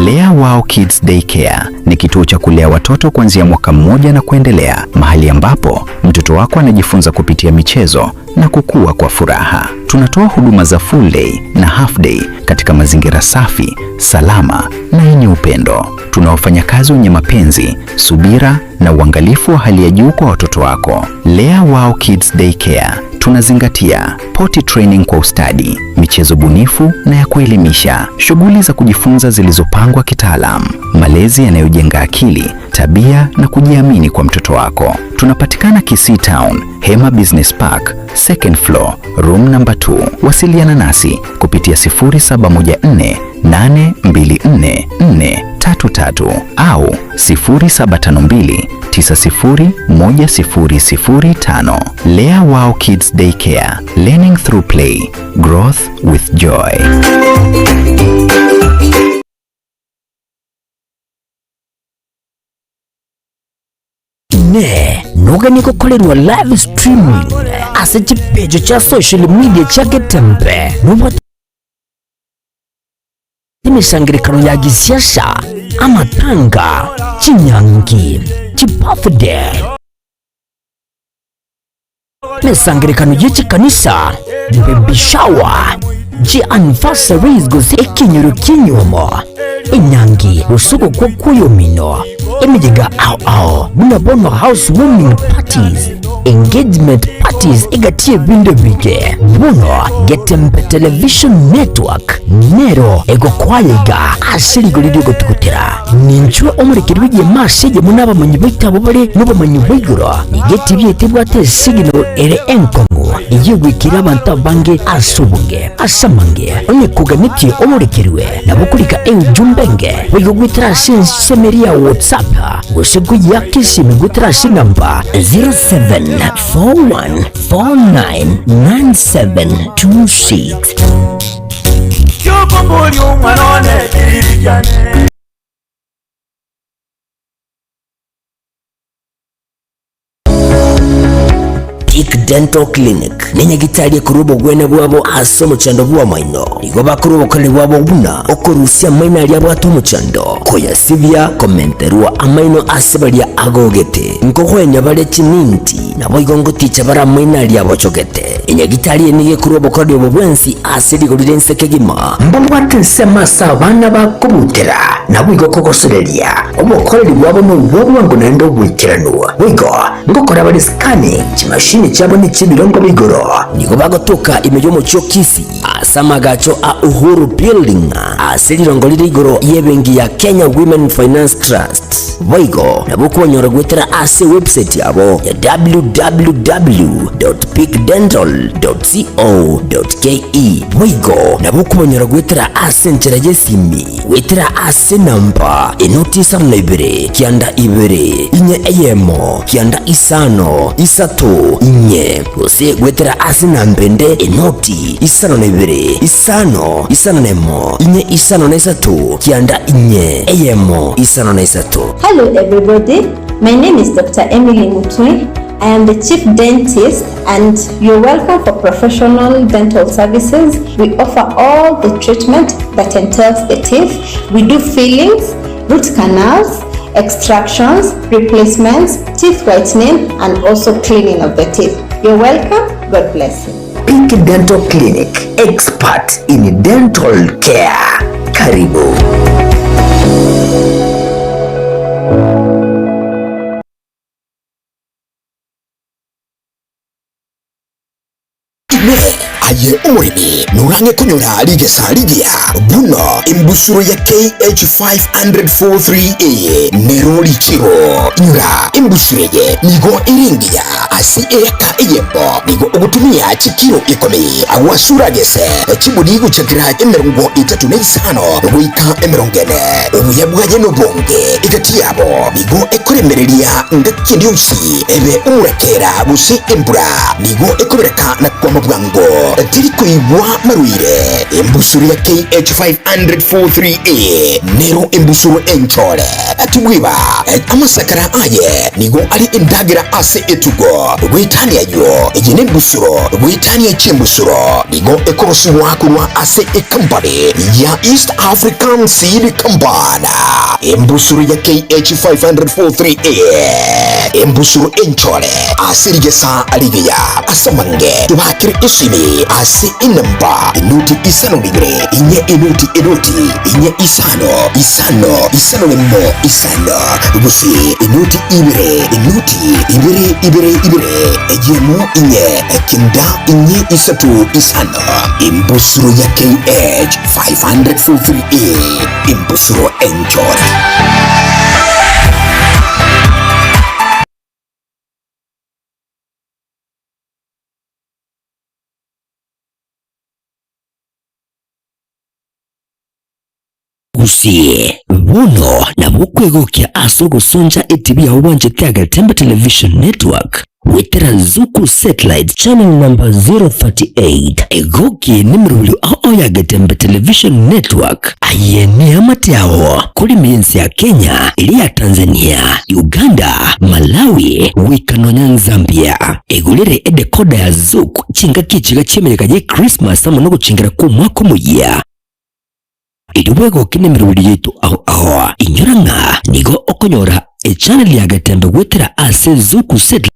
Lea Wow Kids Daycare ni kituo cha kulea watoto kuanzia mwaka mmoja na kuendelea, mahali ambapo mtoto wako anajifunza kupitia michezo na kukua kwa furaha. Tunatoa huduma za full day na half day katika mazingira safi, salama na yenye upendo. Tuna wafanyakazi wenye mapenzi, subira na uangalifu wa hali ya juu kwa watoto wako. Lea Wow Kids Daycare tunazingatia potty training kwa ustadi, michezo bunifu na ya kuelimisha, shughuli za kujifunza zilizopangwa kitaalamu, malezi yanayojenga akili, tabia na kujiamini kwa mtoto wako. Tunapatikana Kisii Town, Hema Business Park, second floor, room number 2. Wasiliana nasi kupitia 0714824433 au 0752901005. Lea Wow Kids Daycare, learning through play, growth with joy. Ne noga niko kolerwa live streaming ase chipejo cha social media cha Getembe nubo imeshangirikano ya gisiasha amatanga chinyangi chipafde mesangirikano yechi kanisa baby shower ji anniversaries gozi ekinyuru kinyomo inyangi usuko kwa kuyo mino emijega au bunabono housewarming parties engagement parties igatie binde bige buno Getembe Television Network nero ego kwayiga asirigoririo gutukutira ninchwe omurikiri bigiye masege munaba munyibaitabo bari nubo manyibiguro igeti byetebwate signal ere enkongo igwikira abantu bange asubunge asamange onye kuganitie omurikiriwe nabukulika jumbenge wigugwitira semeria WhatsApp usiku ya Kisii migutira namba 0741499726 Peak Dental Clinic ninyagitalie kurubo gwene bwabo asomo chando bwa maino igo bakurubo kale bwabo buna okorusia maina ali abwatu muchando koya sivya komenterwa amaino asebalia agogete nkokwenya bale chininti nabo igongo ticha bara maina ali abochogete inyagitalie niye kurubo kale bwo bwensi asiri golirense kegima mbambwate sema sabana bakubutera nabo igo kokoserelia obokoreri bwabo no bwabo nendo bwikiranwa wigo ngokora bali scanning chimashini chabo ni chibirongo bigoro niko bagotoka imeyomo cyo Kisii asamagacho a Uhuru Building asirirongo lirigoro yebengi ya Kenya Women Finance Trust boigo nabukonyora gwetera ase website yabo ya www.peakdental.co.ke boigo nabukonyora gwetera ase njera yesimi wetera ase namba enotisa na Ibere kianda Ibere inye eyemo kianda isano isato inye ose gwetera ase nambende enoti isano na Ibere isano nemo inye isano na isato kianda inye eyemo isano na isato. Hello everybody, my name is Dr. Emily Mutui. I am the Chief Dentist and you're welcome for professional dental services. We offer all the treatment that entails the teeth. We do fillings, root canals, extractions, replacements, teeth whitening and also cleaning of the teeth. You're welcome. God bless you. Peak Dental Clinic, expert in dental care. Karibu. aye umurimi nurange kunyura ligia buno imbusuro ya KH50043A nero likiro nyura imbusuro ye nigo iringia asi eka eyembo nigo ugutumia chikiro ikomeye awasura gese chibudigo chakira emerongo 35 wika emerongene ubuyabwaje no bonge igatiyabo nigo ekoremereria ngakindi usi ebe umurekera busi embura nigo ekobereka na kwa mabwango tiriko ibwa maruire embusuru ya KH50043A nero embusuru enchole atubwiba amasakara aye nigo ali indagira ase etugo witani ayo ejine embusuru witani echembusuru nigo ekorosuwa kurwa ase company ya East African Seed Company embusuru ya KH50043A embusuru enchole asirigesa aligeya asamange tubakiri isimi ase inamba inuti isano Ibere inye inuti inye isano lemo isano gusi inuti Ibere ejemo inye kinda inye isatu isano imbusuru ya KH50043A imbusuru enjoy. Gusie buno na bukwegokia aso gusonja etibi ya ubanje kya Getembe Television Network wetera zuku satellite channel number 038 egoki nimrulu ao ya Getembe Television Network ayeni amatiao kuli mienzi ya Kenya ili ya Tanzania, Uganda, Malawi, wikanonya Zambia egulire edekoda ya zuku chinga kichiga chimereka je Christmas amonogo chingira kumwako muya iduwego kinemiruli yetu au inyuranga nigo okonyora channel ya Getembe wetera ase zuku satellite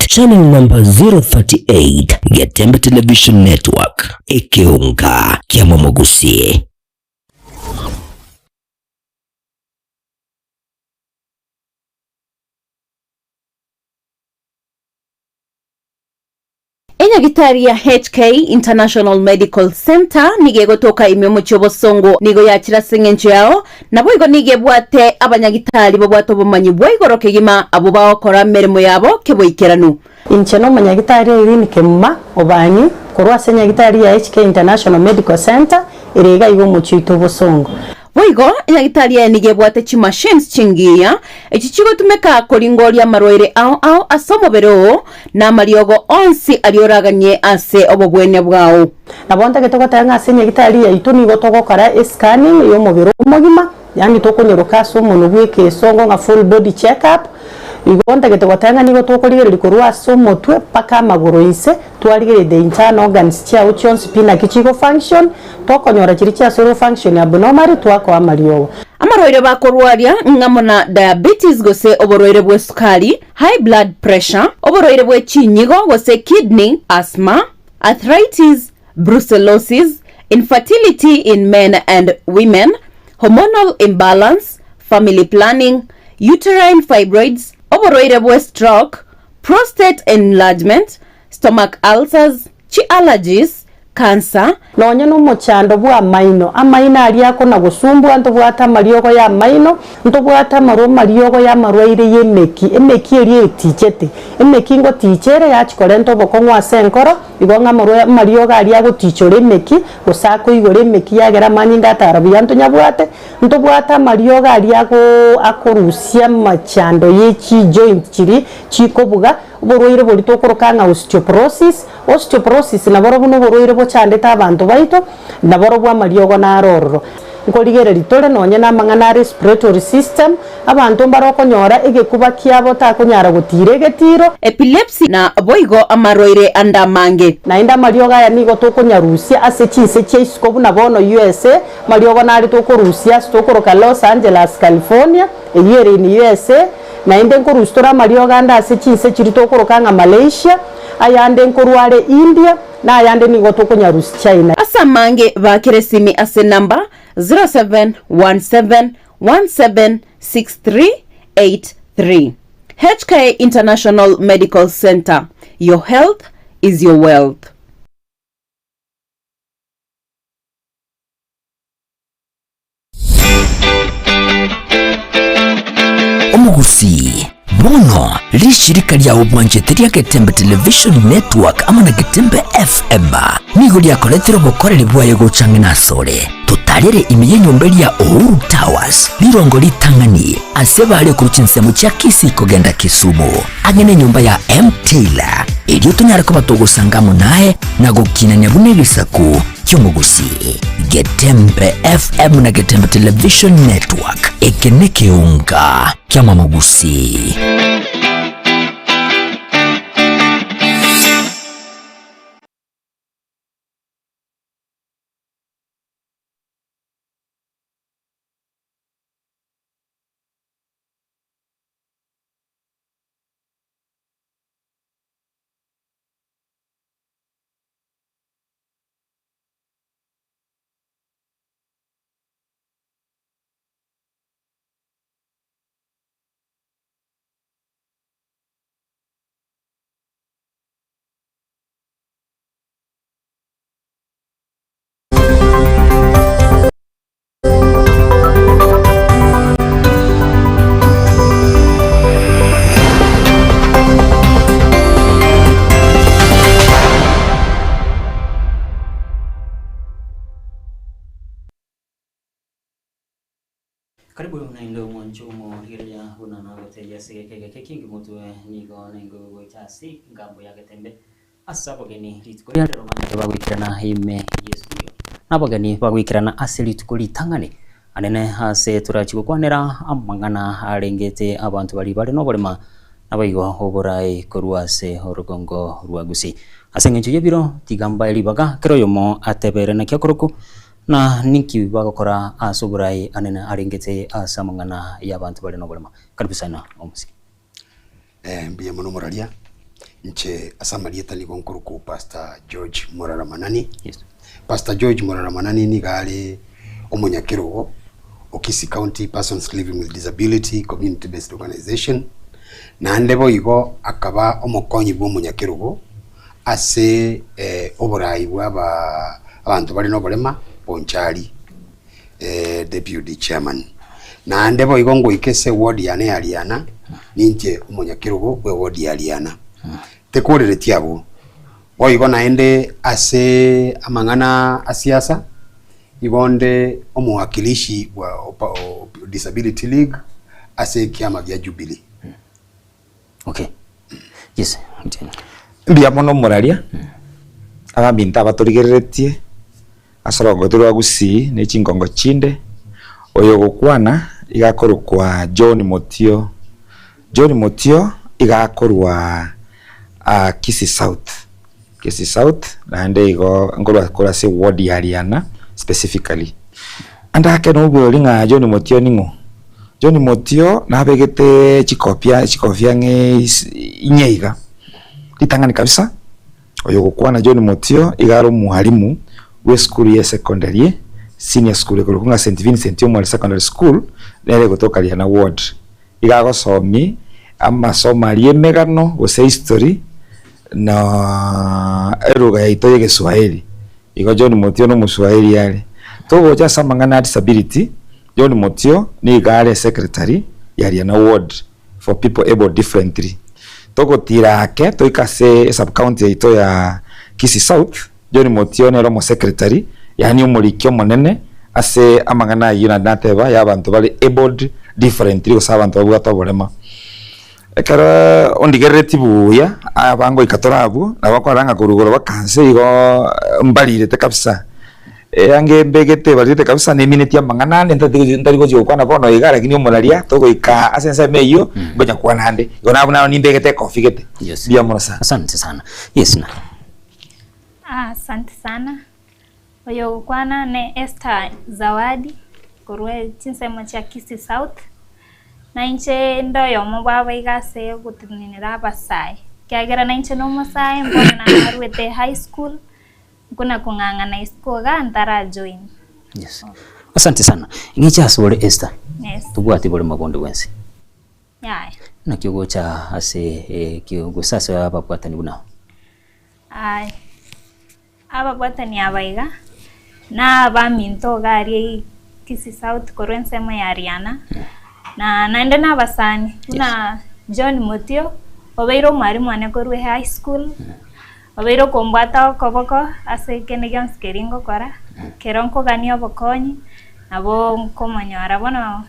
channel number 038 Getembe Television Network Ekeonga kia Momogusie. enyagitari ya HK International Medical Center nigegotoka imyomo cyobosongo nigo yakira sengenje yao nabo igo nigebwate abanyagitari bobwato bomanyi bwaigoro kegima abo bakora merimo yabo keboikeranu incheno manyagitari irini kemma obanyi korwa senyagitari ya HK International Medical Center irega igo muchito bosongo Boigo, enyagitari ya nigebwate chi machines chingiya, echichigo tumeka koringoria marwaire ao asomobero na mariogo onsi alioraganye ase obogwenya bwao. Nabonta getoko tanga ase enyagitari ya itu nigo togokora scanning yo mobero omogima, yani tokonyoroka ase omonwe bweke songo nga full body check up. Igonta getoko tanga nigo tokorigereri korwa ase omotwe paka amagoro ise twarigereri the internal organs chiao chionsi pina kichigo function tokonyora chiri chia soro function abnormal twako amariogo amarwaire bakorwaria ngamona diabetes gose oborwaire bwe sukari, high blood pressure, oborwaire bwe chinyigo gose kidney, asthma, arthritis, brucellosis, infertility in men and women, hormonal imbalance, family planning, uterine fibroids, oborwaire bwe stroke, prostate enlargement, stomach ulcers, chi allergies, cancer. Nonye no mochando bwa maino amaina aliako na gusumbu ntobwata mariogo ya maino ntobwata maro mariogo ya marwaire yemeki emeki eri etichete emeki ngo tichere yachikore ntobokongwa senkoro igonga mariogo aliago tichore emeki gusako igore emeki yagera mani ndatarabu yanto nyabwate ntobwata mariogo aliago akorusia machando yechi joint chiri chikobuga borwaire bolitokoroka nga osteoporosis na boro buno borwaire bochandeta abantu baito na boro bwa mariogo na arororo nkoligere litore nonye na mangana respiratory system abantu barokonyora egekuba kiabo takonyara gutire getiro epilepsy na boigo amarwaire andamange na inda mariogo ya nigo tokonyarusia ase chinse cheisikobu na bono USA mariogo nari tokorusia stokoroka Los Angeles California eyere in USA na inde nkorustora mariogo anda ase chinse chiri tokoroka nga Malaysia ayande nkorware India na ayande nigo tokonyarusi China asa mange bakeresimi ase number 0717176383 HK International Medical Center. Your health is your wealth. Omugusi bono lishirika lya ubwanjeteria Getembe Television Network amana Getembe FM nigo lyakoretera obukoreri bwayo gucanga nasore tutarere imiye nyomberi ya Uhuru Towers lirongo litangani ase bali ku Chinsa mu cya Kisii kugenda Kisumu agene nyumba ya MTila iriyo tunyara ko batogusanga munahe na gukinanya bune bisaku cy'omugusi Getembe FM na Getembe Television Network Ekeonga kyama mugusi. Karibu na ndo mwanchumo hiria huna na gote ya sigeke kingi mutwe nigo nengo gochasi ngambo ya Getembe asabogeni litkoya romanya bagwikirana hime Yesu nabogeni bagwikirana asili tukuli tangani anene hase turachikwanera amangana arengete abantu bali bali no bolema nabayigo oborai koruase orugongo rwagusi asengenje yebiro tigamba elibaga kero yomo atebere na kyakoroku na ninki bagakora asuburai anene arengete asamangana y'abantu bali no bolema karibu sana omusi mbiye muno moralia nche asamalieta ni gonkuruku Pastor George Moraramanani. Yes. Pastor George Moraramanani ni gale omunyakirogo Kisii County Persons Living with Disability Community Based Organization na ndebo igo akaba omukonyi bwo munyakirogo ase oborai bwaba abantu bali no bolema Ponchali deputy chairman na ndebo igongo ikese ward yane aliana ninje umunyakirugo we ward yaliana tekorere tiabo oigo naende ase amangana asiasa igonde omuwakilishi wa Disability League ase kiama bya Jubilee. Okay. Yes. Mbia mono moraria. Abambinta baturigeretie. Asorogo turwa Kisii ne chingongo chinde. Oyo gukwana igakorwa John Motio. John Motio igakorwa Kisii South. Kisii South naende igo ngorwa kora se ward yariana specifically. Anda ke no bwo linga John Motio ningo. John Motio na begete chikopia nge inyeiga. Litangani kabisa. Oyo gukwana John Motio igaro muhalimu we school ya secondary senior school ko kunga St Vincent yo secondary school nere gotoka liana ward. Igago somi ama somalie megano gose history na eruga ya itoye Kiswahili. Igo John Motio no Muswahili yale. Togo cha samangana disability John Motio ni gare secretary yari na ward for people able differently. Togo tira ake toikase sub county ito ya Kisii South John Motio ne romo secretary yani umurikyo monene ase amangana yina nateba yabantu bali able differently osabantu babwa bolema. Ekara ondigereti buya abango ikatorabu nabakwaranga kurugoro bakanse igo mbalire te kabisa. Ange begete balite kabisa ne minute ya mangana ndari go jokwana bono igara kinyo molaria togo ika asense meyo goja kwana hande yona abuna ni begete configete. Yes. Bia monosa. Asante sana. Yes na. Asante sana. Oyo kwana ne Esther Zawadi kurwe Chinsa ya Kisii South. Na inche ndoyo mubaba igase gutinira abasai. Kyagera na inche no musai mbona na arwete high school. Kuna kungangana iskoga antara join. Yes. Asante sana. Ngicha asore Esther. Yes. Tubwati bole magondo wensi. Yeah. Na kyogo cha ase kyogo sasa abapwatani buna. Ai. Abapwatani abaiga. Na abaminto gari Kisii South korense mayariana. Na naende na basani. Kuna John Motio obeiro mwalimu anekorwe high school. Obeiro kombata koboko ase kenegans keringo kora keronko ganio bokonyi abo komanyara bono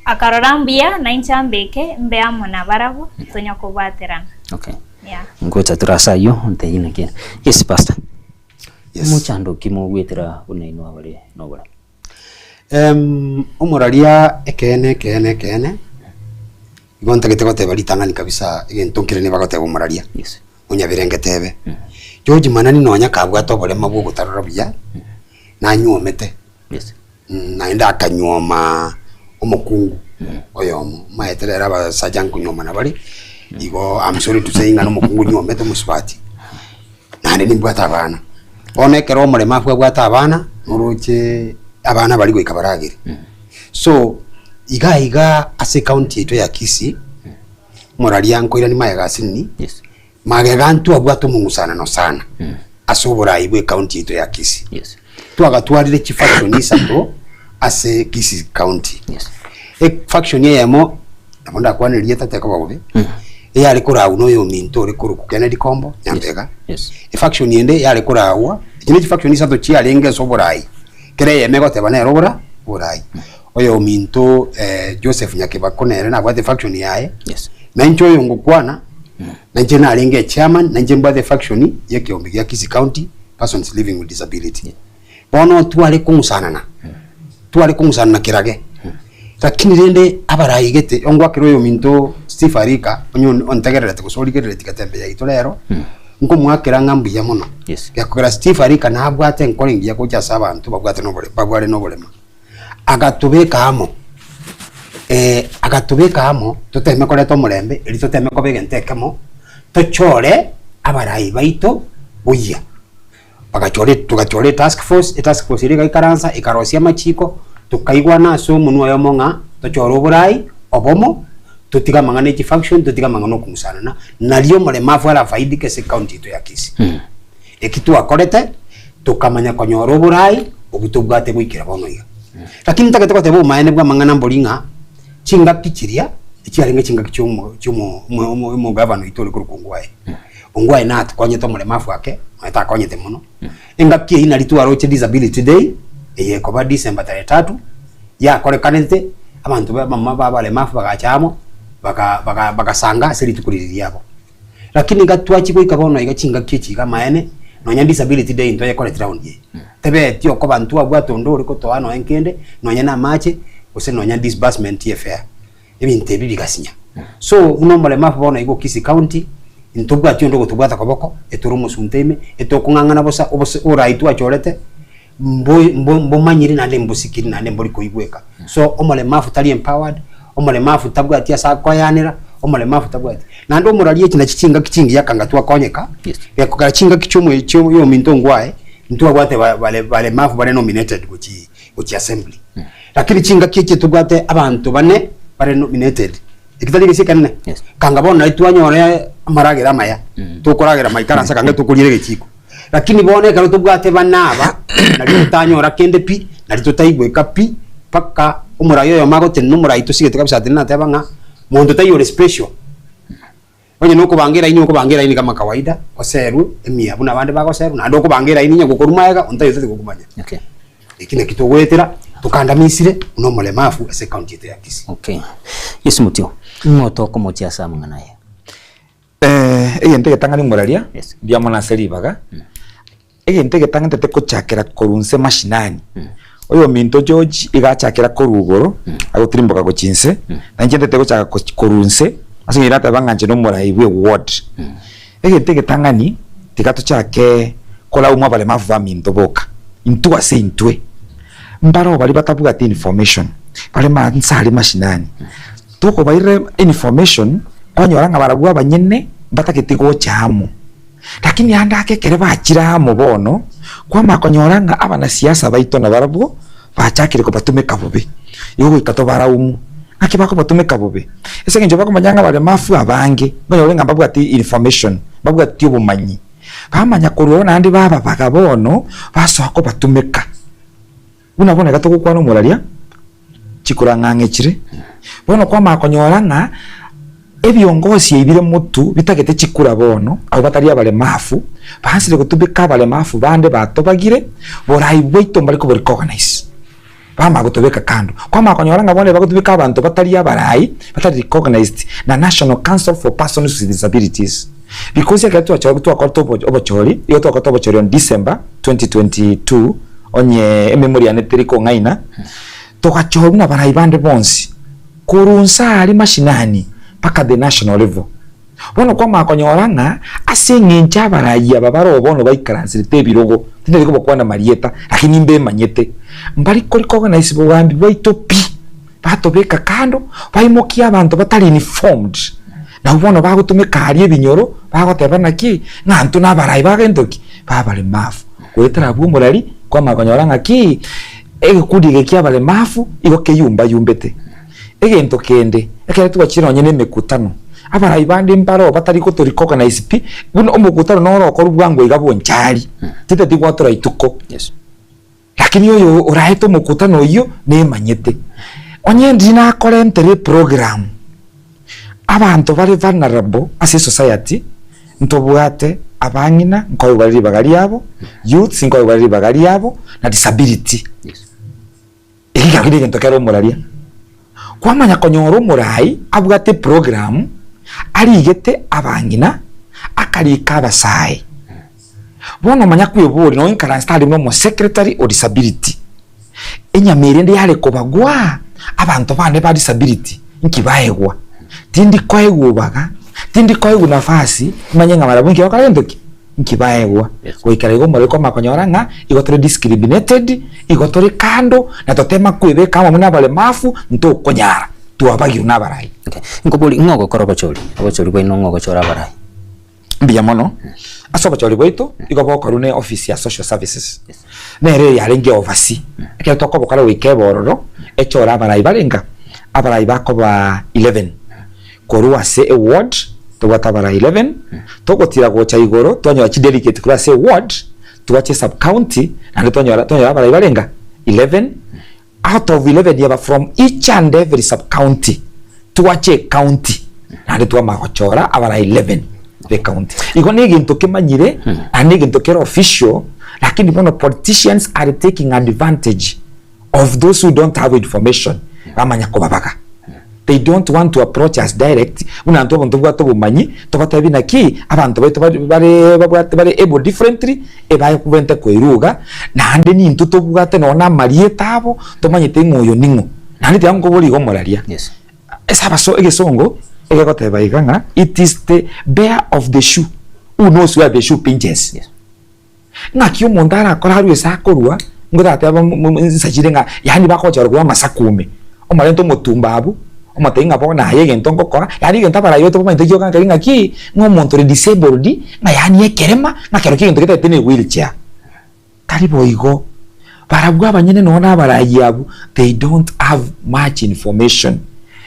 akarorambia na inchambeke mbeamo na barabu tonya kubaterana. Okay. Yeah. Ngocha turasayo nte yina kene. Yes pastor. Yes. Muchando kimo gwetera unainwa bale nobora. Omoraria ekene Igonta gete gote bali tangani kabisa igentonkire ne bagote bomoraria. Yes. Unya birengete George manani no nya kabwa to bole mabu gutarora bya. Na nyomete. Yes. Na inda akanyoma omukungu. Oyo maeterera ba sajan kunyoma na bali. Igo I'm sorry to say ngano mukungu nyomete musubati. Na ndi mbwata abana. Onekero omole mafwe bwata abana nuruche abana bali gwikabaragire. So iga ase county ito ya Kisii moraria nkoira ni maega sini. Yes. Magega ntu abwato mungusana no sana. Asobora ibwe county ito ya Kisii. Yes. Twagatwarire chi faction isato ase Kisii county. Yes. Faction yemo namonda kwanirie tateka bagobe. Yale kora uno yo minto re kuru kukene dikombo nyambega. Yes. Faction yende yale kora awa. Kine chi faction isato chi alenge soborai. Kere yemego tebana robora borai. Oyo minto Joseph Nyakibakonere na bwa the faction yae. Yes. Na ncho yo ngukwana na nje na alenge chairman na nje bwa the faction ya Kiombe ya Kisii County persons living with disability. Bono tuale kumusana na kirage. Lakini rende abarai gete ongwa kiro yo minto Steve Arika onyo ontegerera tukusoligere tikatembe ya itolero. Nko mwakira ngambu ya mono. Yes. Yakogera Steve Arika na abwate nkolingi ya kucha saba antu babwate babware nobolema. Agatubeka amo tuteme koreto mulembe eri tuteme kobege ntekemo tochore abarai baito buya tugachore task force iri gaikaransa ikarosia machiko tukaigwa naso munwa yo monga tochoro burai obomo tutiga mangana iki function tutiga mangana kumusana na lio mulemavu ala faidi kese county to ya Kisii ekitu akorete tukamanya konyoro burai ogitubwate gwikira bono iga lakini takete kote bo maene bwa mangana mbolinga chinga kichiria ikiaringa chinga kichumo governor itole kurukungwae ongwae na tukonyete mulemavu ake ata konyete muno enga kie ina litwa roche disability day eye koba December 3 ya korekanete abantu bamama balemavu bagachamo bakasanga siri tukuliriria abo lakini gatwachi kwika bono iga chinga kichi kama maene nonya disability day into ya collect round ye tebe tio ko bantu abwa tondo riko to ano enkende nonya na mache ose nonya disbursement ye fair ebinte bibigasinya so uno mulemavu bono igo Kisii county intubwa tio ndo tubwata koboko eturumo sunteme etokungangana bosa oraitu achorete mbo manyiri na lembo sikiri na lembo liko igweka so omulemavu tali empowered omulemavu tabwa tia sakoyanira omulemavu tabwa ati na ndo muralie kina kichinga kichingi yakanga twakonyeka yakogara chinga kichomwe cyo yo mintongwae ntwa gwate balemavu bale nominated kuchi assembly lakini chinga kiche tubwate abantu bane bale nominated ikitali bisikane kanga bona itwanyore amaragira maya tukoragira maikaransa kanga tukulire gikiko lakini bone karo tubwate banaba nari utanyora kende pi nari tutaigweka pi paka umurayo yo mago tenu murai tusigete kabisa tena tabanga mondo tayo special onye nuko bangira ini kama kawaida oseru emia buna bande bago seru na ndoko bangira ini nyango kurumaega ontayo tete kukumanya ikine kitogwetera tukandamisire uno mulemavu ese county ya Kisii Yesu mutio moto komotia samanga naye egente tangani muraria bya mona seribaga egente getanga tete kuchakira korunse mashinani oyo minto George igachakira korugoro agotirimboka go Chinsa na ngende tete kuchaka korunse asingira tabanganje no muraiwe ward egente getangani tikato chake kola umwa bale mavu minto boka intua se intwe mbaro bali batabuga ti information bale mansali mashinani toko baire information kwanyoranga baragwa banyene batakitigo chamo lakini andake kere bachira mu bono kwa makonyoranga abana siasa baito na barabwo bachakire ko batume kabobe igo ikato baraumu akibako batume kabobe ese nje bako manyanga bale mafu abange banyorenga babwa ati information babwa ati ubumanyi bamanya kurona andi baba bagabono basoko batumeka unabona gato kwa no muraria chikuranga chire bono kwa makonyoranga ebiongozi ibire mutu bitagete chikura bono abo batari abale mafu bansire gutubika abale mafu bande batobagire borai bwito mbaliko recognize bama gutubika kando kwa makonyoranga bone bagutubika abantu batari abarai batari recognized na National Council for Persons with Disabilities because yakatu acha gutu akorto obochori iyo to akorto obochori on December 2022 onye memory anetriko ngaina tokachoruna barai bande bonsi kurunsa ali mashinani paka the national level bono kwa makonyoranga asengenja barayi ababaro bono baikaransirite birogo tinde ko bakwana marieta lakini mbe manyete mbali koliko organize bogambi baitopi batobeka kando baimokia abantu batali informed na bono bagutumika ali ebinyoro bagotebana ki ngantu na barayi bagendoki babale mafu kwetera bumurali kwa makonyoranga ki egikudige kia bale mafu igoke yumba yumbete egento kende ekere tubachira onye nemekutano abarayi bande mbaro batari ko to recognize pi buno omukutano no roko rubwango igabo nchari tete tigwatora ituko lakini oyo oraheto mukutano iyo nemanyete onye ndina korentere program abantu bari vulnerable as a society ntobwate abangina nko bari bagari yabo youth nko bari bagari yabo na disability ikakire gento kero muraria kwa manya konyoro murai abwate program arigete abangina akarika abasai bono manya kwiburi no inkara stadi no secretary of disability enyamere ndi yale kobagwa abantu bande ba disability nkibaegwa tindi koegubaga tindi koegu nafasi manyenga marabungi okalendoki nkibaegwa goikara igo muri ko makonyoranga igotore discriminated igotore kando na totema kwibeka amwe n'abale mafu nto konyara tuabagiru n'abarai ngobuli ngogo koroba choli abacholi bwe no ngogo chora barai mbia mono asoba choli bweito igobo korune office ya social services nere yarenge oversee ke toko bokala wike bororo echora barai barenga abarai bako ba 11 korwa se a ward tubata bara 11 togotira gocha igoro twanywa chi delegate kura se ward tuwache sub county and twanywa bara ibarenga 11 out of 11 yaba from each and every sub county tuwache county and twama gochora abara 11 the county iko neginto kimanyire and neginto kero official lakini bono politicians are taking advantage of those who don't have information bamanya ko babaka. They don't want to approach us direct. Unanto bonto bwato bumanyi tobata binaki abantu beto bari able differently ebaye kubenta kwiruga nande ni ntuto bwate nona marieta abo tomanyite ngoyo ningo nande tyango boli go moralia. Yes. Esa baso egesongo egekote baiganga it is the bear of the shoe who knows where the shoe pinches. Yes. Ngakyo mondara akora haru esa korwa ngota aba sajirenga yani bakocha rwa masakume omarento mutumbabu omatenga bona yege ntongo kora yani genta para yoto kuma ntekyo kan kalinga ki ngo monto disabled na yani ekerema na kero ki ntokete tene wheelchair karibo igo barabwa abanyene nona barayabu they don't have much information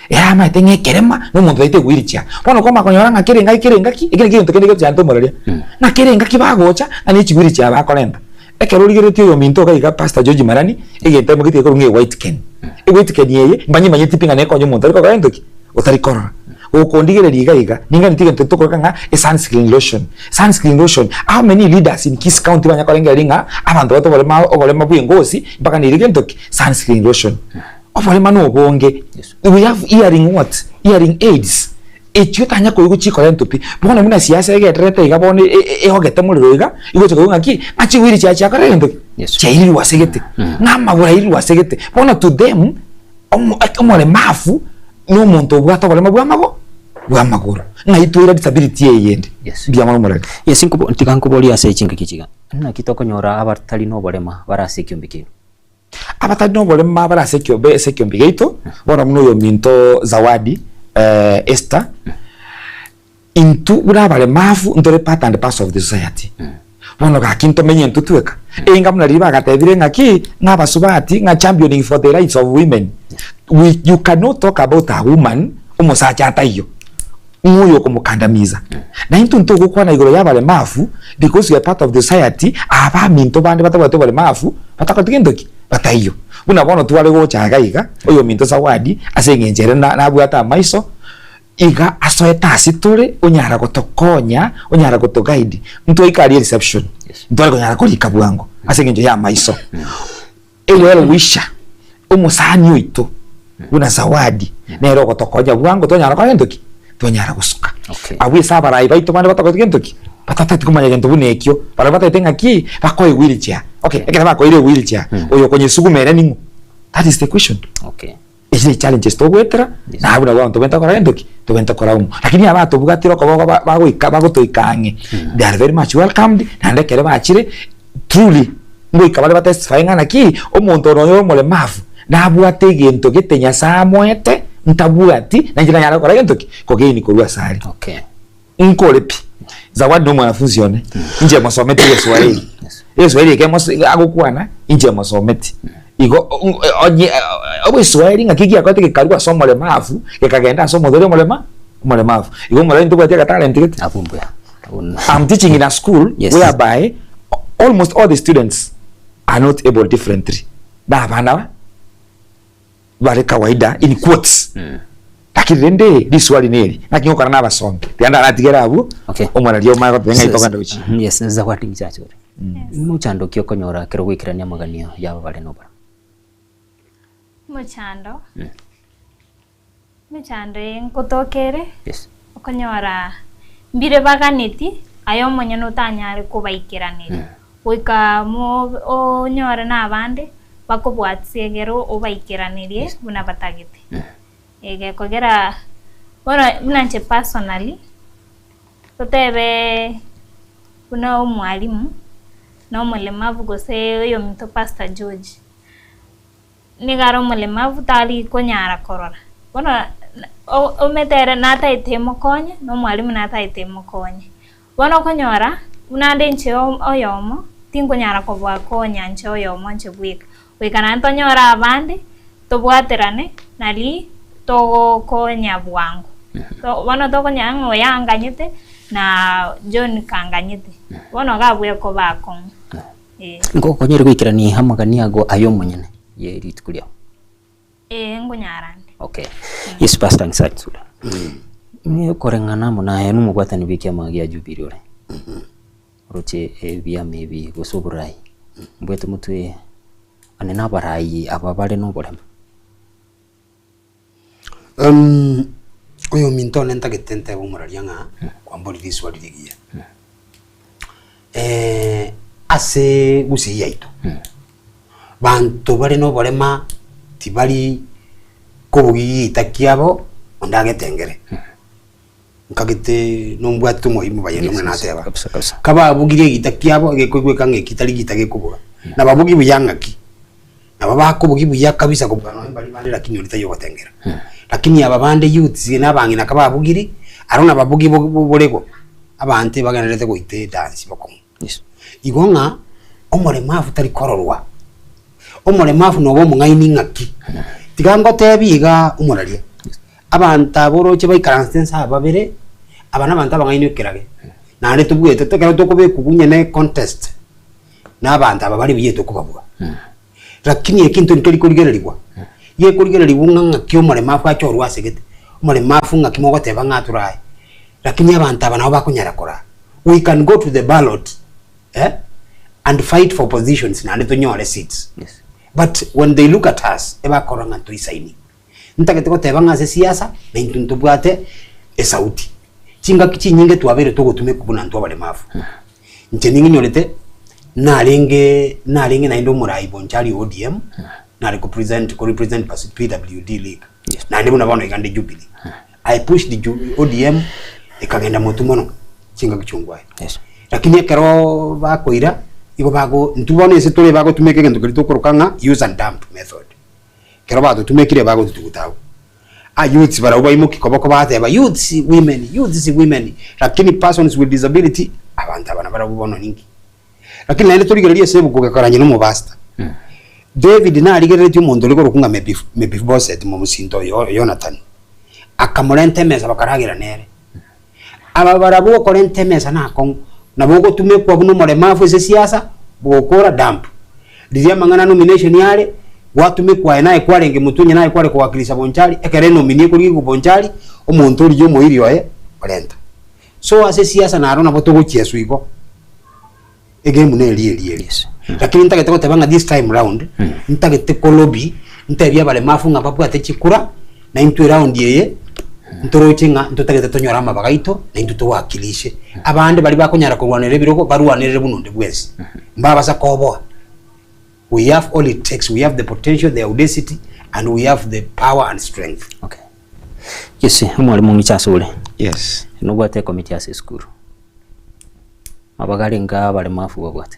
ya ma tenge ekerema no monto ite wheelchair bono koma konyora ngakirenga ki ikire ntokende kyo janto moralia na kirenga kibagocha ani chi wheelchair bakolenda ekero ligeretio yo minto kaiga pastor George Marani egente mugite ko nge white can white can yeye mbanyi tipinga ne konyo muntu ariko gaendoki utari korora ukondigere liga ninga ntige ntoko kanga sunscreen lotion how many leaders in Kisii County banya kolenga ringa abantu bato obolema bwingozi mpaka nirige ntoki sunscreen lotion obolema no bonge we have hearing aids echo tanya ko yugo chiko lentopi bona muna siasa ege trete igabone ehogete muliro iga igo chiko ngaki achi wiri cha kare ntoki chairi wasegete ngama burairi wasegete bona to them omole mafu no muntu bwata bole mabwamago bwamagoro ngaitwira disability yende bya mara yesinko ntikanko boli ase chinga kichiga na kitoko nyora abartali no bolema barase kyombikiro abatali no bolema barase kyombikeito bona muno yo minto zawadi Esther into urabale mafu ndore part and parcel of the society bono ga kinto menye ntutweka enga muna riba gatebire ngaki ngabasubati nga championing for the rights of women. You cannot talk about a woman umusacha atayo nguyo kumukandamiza na into ntoko kwa na igoro yabale mafu because you are part of the society aba minto bande batabato bale mafu batakatindoki batayo buna bono tuwale go chagaiga oyo minto zawadi asengenjere na bwata maiso iga asoeta asitore onyara gotokonya onyara gotoguide mtu ikari reception ndore konyara kolika bwango asengenje ya maiso ele wisha umusani oito una zawadi nero gotokonya bwango tonyara kwendoki tonyara gusuka awi sabara ibaito bande batakotigendoki batata tikumanya gento bunekyo para batatenga ki bakoye wheelchair ekera bakoire wheelchair oyo konye sugumere ningu. That is the question. Is the challenges to wetra na abuna wa to benta kora endoki to benta kora lakini abato bugatiro ko bago to ikange they are very much welcomed and kere bachire truly ngoi kabale batestify ngana ki omuntu no mole mafu na abwate gento getenya samwete ntabuati na njira yara kora endoki ko geni ko ruasari inkolepi zawadi no mwanafunzi yone nje masometi Swahili Swahili kemo agokwana nje masometi igo obo Swahili ngakiki akote ke karua somo le mafu ke kagenda somo dole mole mafu igo mole ndo kwa talent abumbu. I'm teaching in a school whereby almost all the students are not able differently da bana wale kawaida in quotes takirende diswali neri nakinyokana n'abasombe byanda natigera abo omwana lyo maga benga itokanda uchi yes zawadi mchachore muchando kyo konyora kero gwikirania maganio yaba bale no bara muchando nkotokere okonyora mbire baganiti ayo monyano tanyare kubaikiranira wika mo onyora nabande bakobwatsegero obaikiranirie buna batagite ege kogera bora mnanche personally totebe kuna umwalimu na umulemavu gose yo mito Pastor George nigaro umulemavu tali konyara korora bona o metere nata itemo konye no mwalimu nata itemo konye bona konyora unande nche oyomo tinkonyara kobwa konya nche oyomo nche bwika wikana ntonyora abande tobwaterane nali togo konya bwangu So bono tokonyanga oyanganyete na John kanganyete. Bono gabwe ko bakon. Ngo konyere gwikirani hamagania go ayo munyene. Ye ritukulia. Ngunyarande. Okay. Yes, Pastor Inside Sula. Ni korengana muna ya numu gwatani bikia magia jubiri ore. Roche bia maybe go soburai. Mbwetu mutwe anena barai ababale no bolem. Oyo minto nenta Getente bomurarianga kwambori viswali digia. Ase gusi yaito. Bantu bari no bolema tibali kubugi itakiabo ondagetengere. Nkagete nombwatu moimu bayene mwana teba. Kaba bugire itakiabo gekwegwe kange kitali gitage kubuga. Na babugi buyangaki. Na baba kubugi buya kabisa kubana bali bali lakini ulitayo gotengera. Lakini ababande youths n'abangina kaba bugiri arona babugi bolego abante baganirete goite dance bako. Yes. Igonga omoremafu tari kororwa. Omoremafu no bo mungaini ngaki. Tigango tebiga umuraria. Abanta boroche baikaransensa babere abana banta bangaini kerage. Na ari tubwete tekero tokobe kugunyene contest. Na abanta babari biyeto kubabwa. Lakini ekintu nkeri kurigererwa. Ye kurigererwa ngaki omoremafu achorwa segete. Omoremafu ngaki mogoteba ngaturai. Lakini abanta bana bakunyara kora. We can go to the ballot and fight for positions na ndeto nyore seats. Yes. But when they look at us, eba koranga tuisaini. Ntakete ko tebanga se siasa na intuntu bwate esauti. Chinga kichi nyinge tuabere togo tume kubuna ntwa bale mafu. Ncheningi nyolete nalenge na indo murai bonchali ODM na represent PWD league. Yes. Na ndebo nabano igande Jubilee. I pushed the ODM ekagenda motumono chinga kichungwa. Yes. Lakini kero bakoira iko bago ntubone se tole bago tumeke gendo kirito korokanga use and dump method. Kero bago tumekire bago tutugutawo. Youths bara ubaimo kikoboko bate ba youths women lakini persons with disability abantu abana bara bubono ningi. Lakini nale tuligereria sebu kugakoranye no mubasta. David na aligereria umuntu liko rukunga maybe boss et mu musinto Jonathan. Akamurente meza bakaragira nere. Aba barabuko korente meza nako naboko tumekwa buno moremafu ese siasa bokora dump. Dizia mangana nomination yale watu mekwa naye kwarenge mutunye naye kware kuwakilisha bonchali ekere nominie kuri ku bonchali omuntu uri yo muiri oye orenta. So ase siasa na arona boto gochiesu igo. Egemu ne liye. Lakini ntagete ko tebanga this time round ntagete ko lobby ntebya bale mafunga papu atechikura na into round yeye ntorocenga ntotagete tonyora mabagaito na into wakilishe abande bali bakonyara kurwanira biroko barwanirire bunonde bwese mbaba sakobo. We have all it takes. We have the potential, the audacity, and we have the power and strength. Okay. Yes, mwalimu ngichasule. Yes. Nubwate committee ase school. Mabagari nga bale mafu gwate.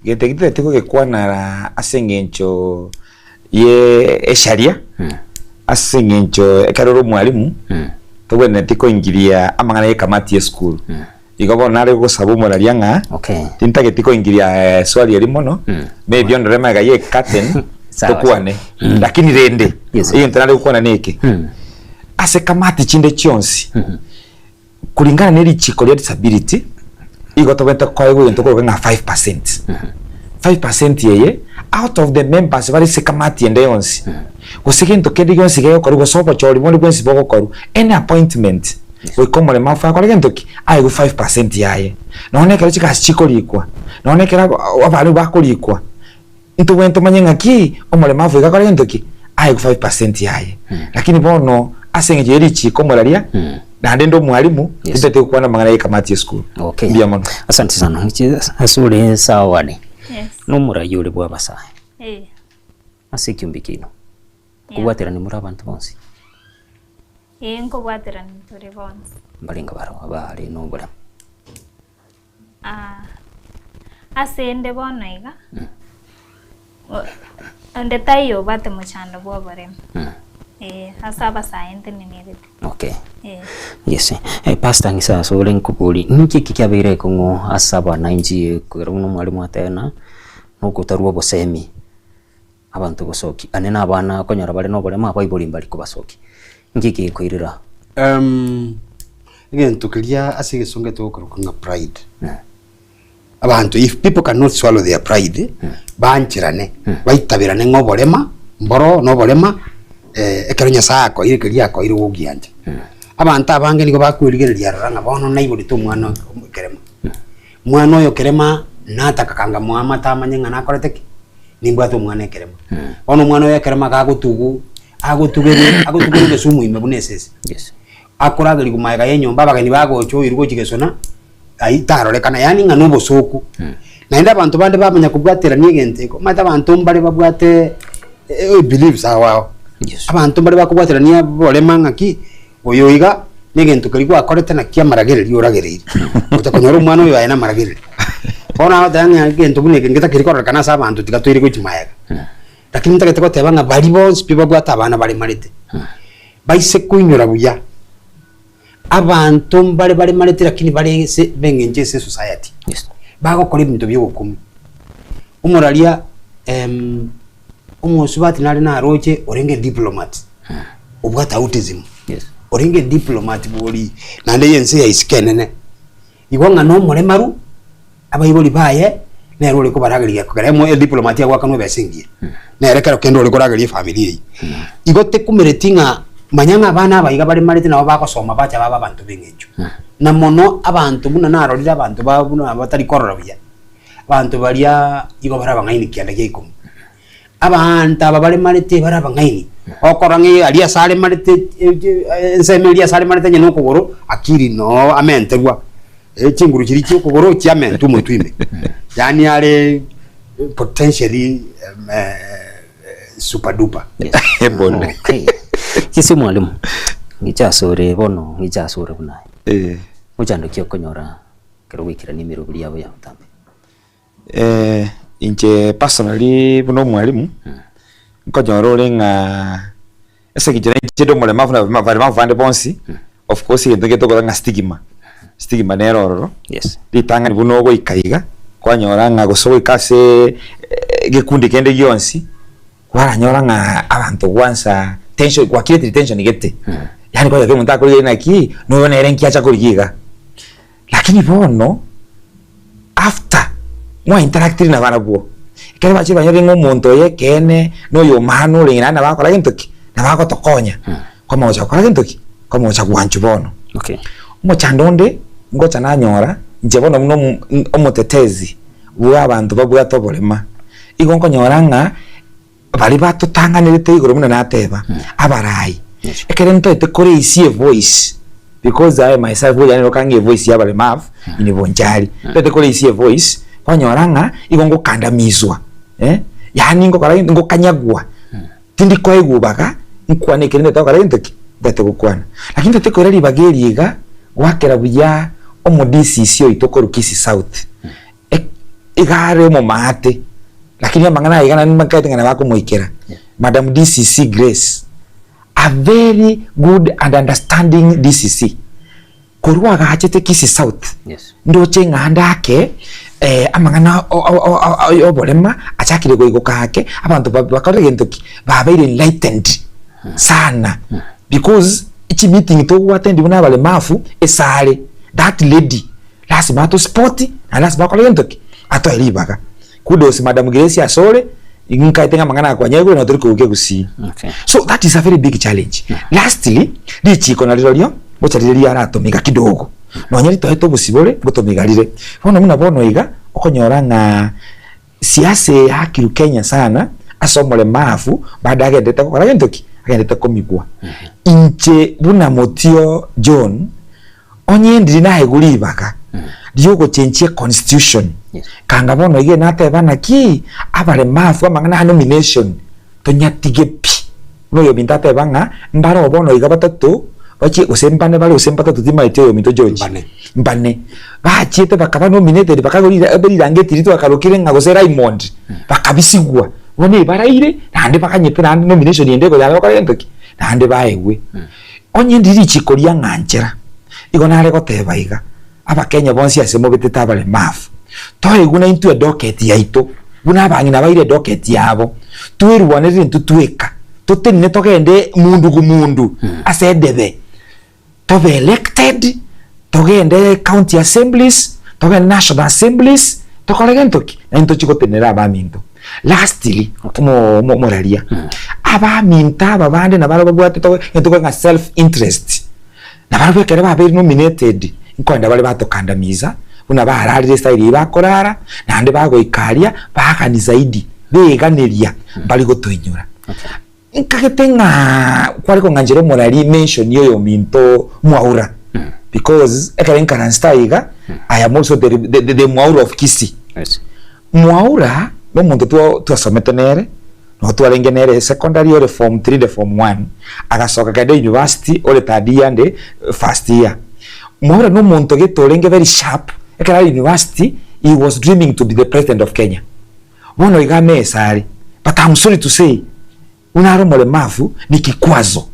Getegite tiko gekwana asengencho ye esharia. Asengencho ekaroro mwalimu. Tobwene tiko ingiria amangana ye kamati ye school. Igobo nare go sabu morarianga. Okay. Tinta tiko ingiria swali elimono. Maybe on rema ga ye curtain tokwane. Lakini rende. Iyo ntanale ukona neke. Ase kamati chinde chionsi. Kulingana neri chiko ya disability igo tobenta kwa ego ntoko nga 5%. 5% yeye out of the members bari se kamati ende yonsi. Kusikinto kedi yonsi ge ko sopo chori boni kwensi boko koru any appointment. We komo le mafa kwa gentoki ai go 5% yaye. Naone kero chika chiko likwa. Naone kero abali bako likwa. Into wento manyenga ki omole mafa ga kwa gentoki ai go 5% yaye. Lakini bono asenge yeri chiko molaria. Na ndendo mwalimu ndete kuwa na mangana kamati ya school. Okay. Bia mono. Asante sana. Asule sawa ni. Yes. Numura yule bwa basa. Asikyumbikino. Kuwatira ni murabantu bonsi. Nko bwatira ni turi bonsi. Mbalinga baro abali nobura. Asende bonaiga. Ande tayo bate muchando bwa barem. Asaba saente ninirite. Okay. Yes. Pastor ngisa so lenkupuli. Niki kikyabire kongo asaba na inji kuruno mwalimu atena nuko taruwa bosemi. Abantu gosoki. Anena abana konyara bale no bale ma Bible mbali kubasoki. ngiki koirira again tukilia asige songe to kurukunga pride abantu if people cannot swallow their pride banchirane baitabirane ngoborema mboro no borema ekero nyasako ire kiria ko ire wogianje abantu abange nigo bakwirigereria ranga bono naiburi to mwana kerema mwana oyo kerema natakakanga mwama tamanye ngana koreteki nimba to mwana kerema bono mwana oyo kerema agutugere sumu ime bunesese yes akorageri kumaega yenyomba bagani bagocho irugo chigesona aitarolekana yani ngano bosoku naenda abantu bande bamenya kubwatira nigenteko mata abantu mbale babwate beliefs awao abantu mbale bakubwatira niya bolema ki oyoiga nigento kali kwa korete na kia maragereri oragereri utakonyora umwana oyo ayina maragereri ona adanya ngento buneke ngeta kirikora kana sa abantu tikatwire kuchimayaga lakini ntakete ko tebanga bali bonse piba bwata abana bali marite baise kuinyura buya abantu bali marite lakini bali bengenje se society yes bago kora ibintu by'ubukumi umuralia umusubati nari naroche orenge diplomat ubwata autism yes orenge diplomat boli nande yense ya iskenene igwanga no muremaru abayiboli baye nero liko baragiriya kugaremo diplomat ya wakanwe besingiye nerekera kendo liko ragiriye familia igote kumeretinga manyanga abana abayiga bari marite nabo bakosoma bacha baba abantu bengejo na mono abantu buna narorira abantu babuna batari korora buya abantu baria igo baraba ngaini kianda geikum abantu ababale marite baraba ngaini okorange alia sale marite ensemelia sale marite nyeno kugoro akiri no amentegwa chinguru chiri cyo kugoro cyamentu mutwime yani ale potentially super duper bonne kisi mwalimu ngichasore bono ngichasore bunaye mujando kyo konyora kero wikira nimero buri yabo ya utambe inche personally buno mwalimu nkonyora orenga ese kijana chedo mulema funa bari mavande bonsi of course yendo geto nga stigma neroro yes litanga buno go ikaiga kwanyora nga gosobo ikase gikundi kende gyonsi waranyora nga abantu gwansa tension kwa kile tension igete yani kwa kile mtaka kule na ki no yona erenki acha kuligiga lakini bono after mwa interacting na bana buo kale bachi banyore ngomonto ye kene no yo manu lingana na bako la gentoki na bako tokonya kwa moja kwa gentoki kwa moja gwanchu bono okay mo chandonde ngocha na nyora nje bono muno omutetezi bwa abantu babwa tobolema igonko nyoranga bali batutanganirite igoro muna nateba abarai ekere ntoite kore isi voice because I myself we yani lokange voice yabale mav ini bonjali ntoite kore isi voice kwanyoranga igongo kandamizwa yani ngo kanyagwa tindi kwa igubaka nkwane kere ntoite kare ntoki date gukwana lakini ntoite kore libageriga wakera buya omodisi sio itoko Kisii South igare mo mate lakini amangana igana nimakaite ngana bako moikera Madam DCC Grace a very good and understanding DCC korwa gachete Kisii South yes ndo chenga ndake amangana obolema achakire goigo kake abantu bakore gentoki babaire enlightened sana because each meeting to attend buna bale mafu esale that lady last bato sport na last bakole gentoki ato elibaka kudos Madam Grace asole inkaitenga mangana kwa nyego na turiko ugegusi okay so that is a very big challenge lastly dichiko na lilio bochariria aratomika kidogo no nyeri to busibore botomigarire bono muna bono iga okonyoranga siase hakiru Kenya sana asomole mafu baada agendete ko ragentoki agendete komigwa inche buna motio John onye ndiri na heguri baka diogo chenchie constitution kanga bono ige natebana ki abale mafu amangana nomination tonyatige pi no yo bintate banga ndaro bono iga batatu bachi usempane bale usempata tutimaite yo mito George mbane bachite bakaba nominated bakagorira abeli rangetirito bakarokire ngagose Raymond bakabisigwa wone baraire nande bakanyete nande nomination yende ko yalo kayentoki nande baewe onye ndiri chikoria nganchera igonare goteba iga abakenya bonsi asemo beteta bale mafu toye guna into a docket yaito guna abangina baire docket yabo tuirwanire ntutweka tutine togende mundu ku mundu asedebe tobe elected togende county assemblies togende national assemblies tokorege ntoki na into chikotenera abaminto lastly moraria abaminta babande na baro babwate into nga self interest na baro bekere babiri nominated inkonda bale batokandamiza una bahararire style bakorara nande bagoikaria bakani zaidi beganiria bali gotoinyura nkagetenga kwali ko nganjero morari mention yo minto Mwaura because ekaren karan style I am also the Mwaura of Kisii. Yes. Mwaura no muntu tu asometenere no tu alengenere secondary or form 3 de form 1 agasoka kade university or third year and first year. Mwaura no muntu getolenge very sharp ekara university he was dreaming to be the president of Kenya. Wono igame sari but I'm sorry to say unaro molemavu ni kikwazo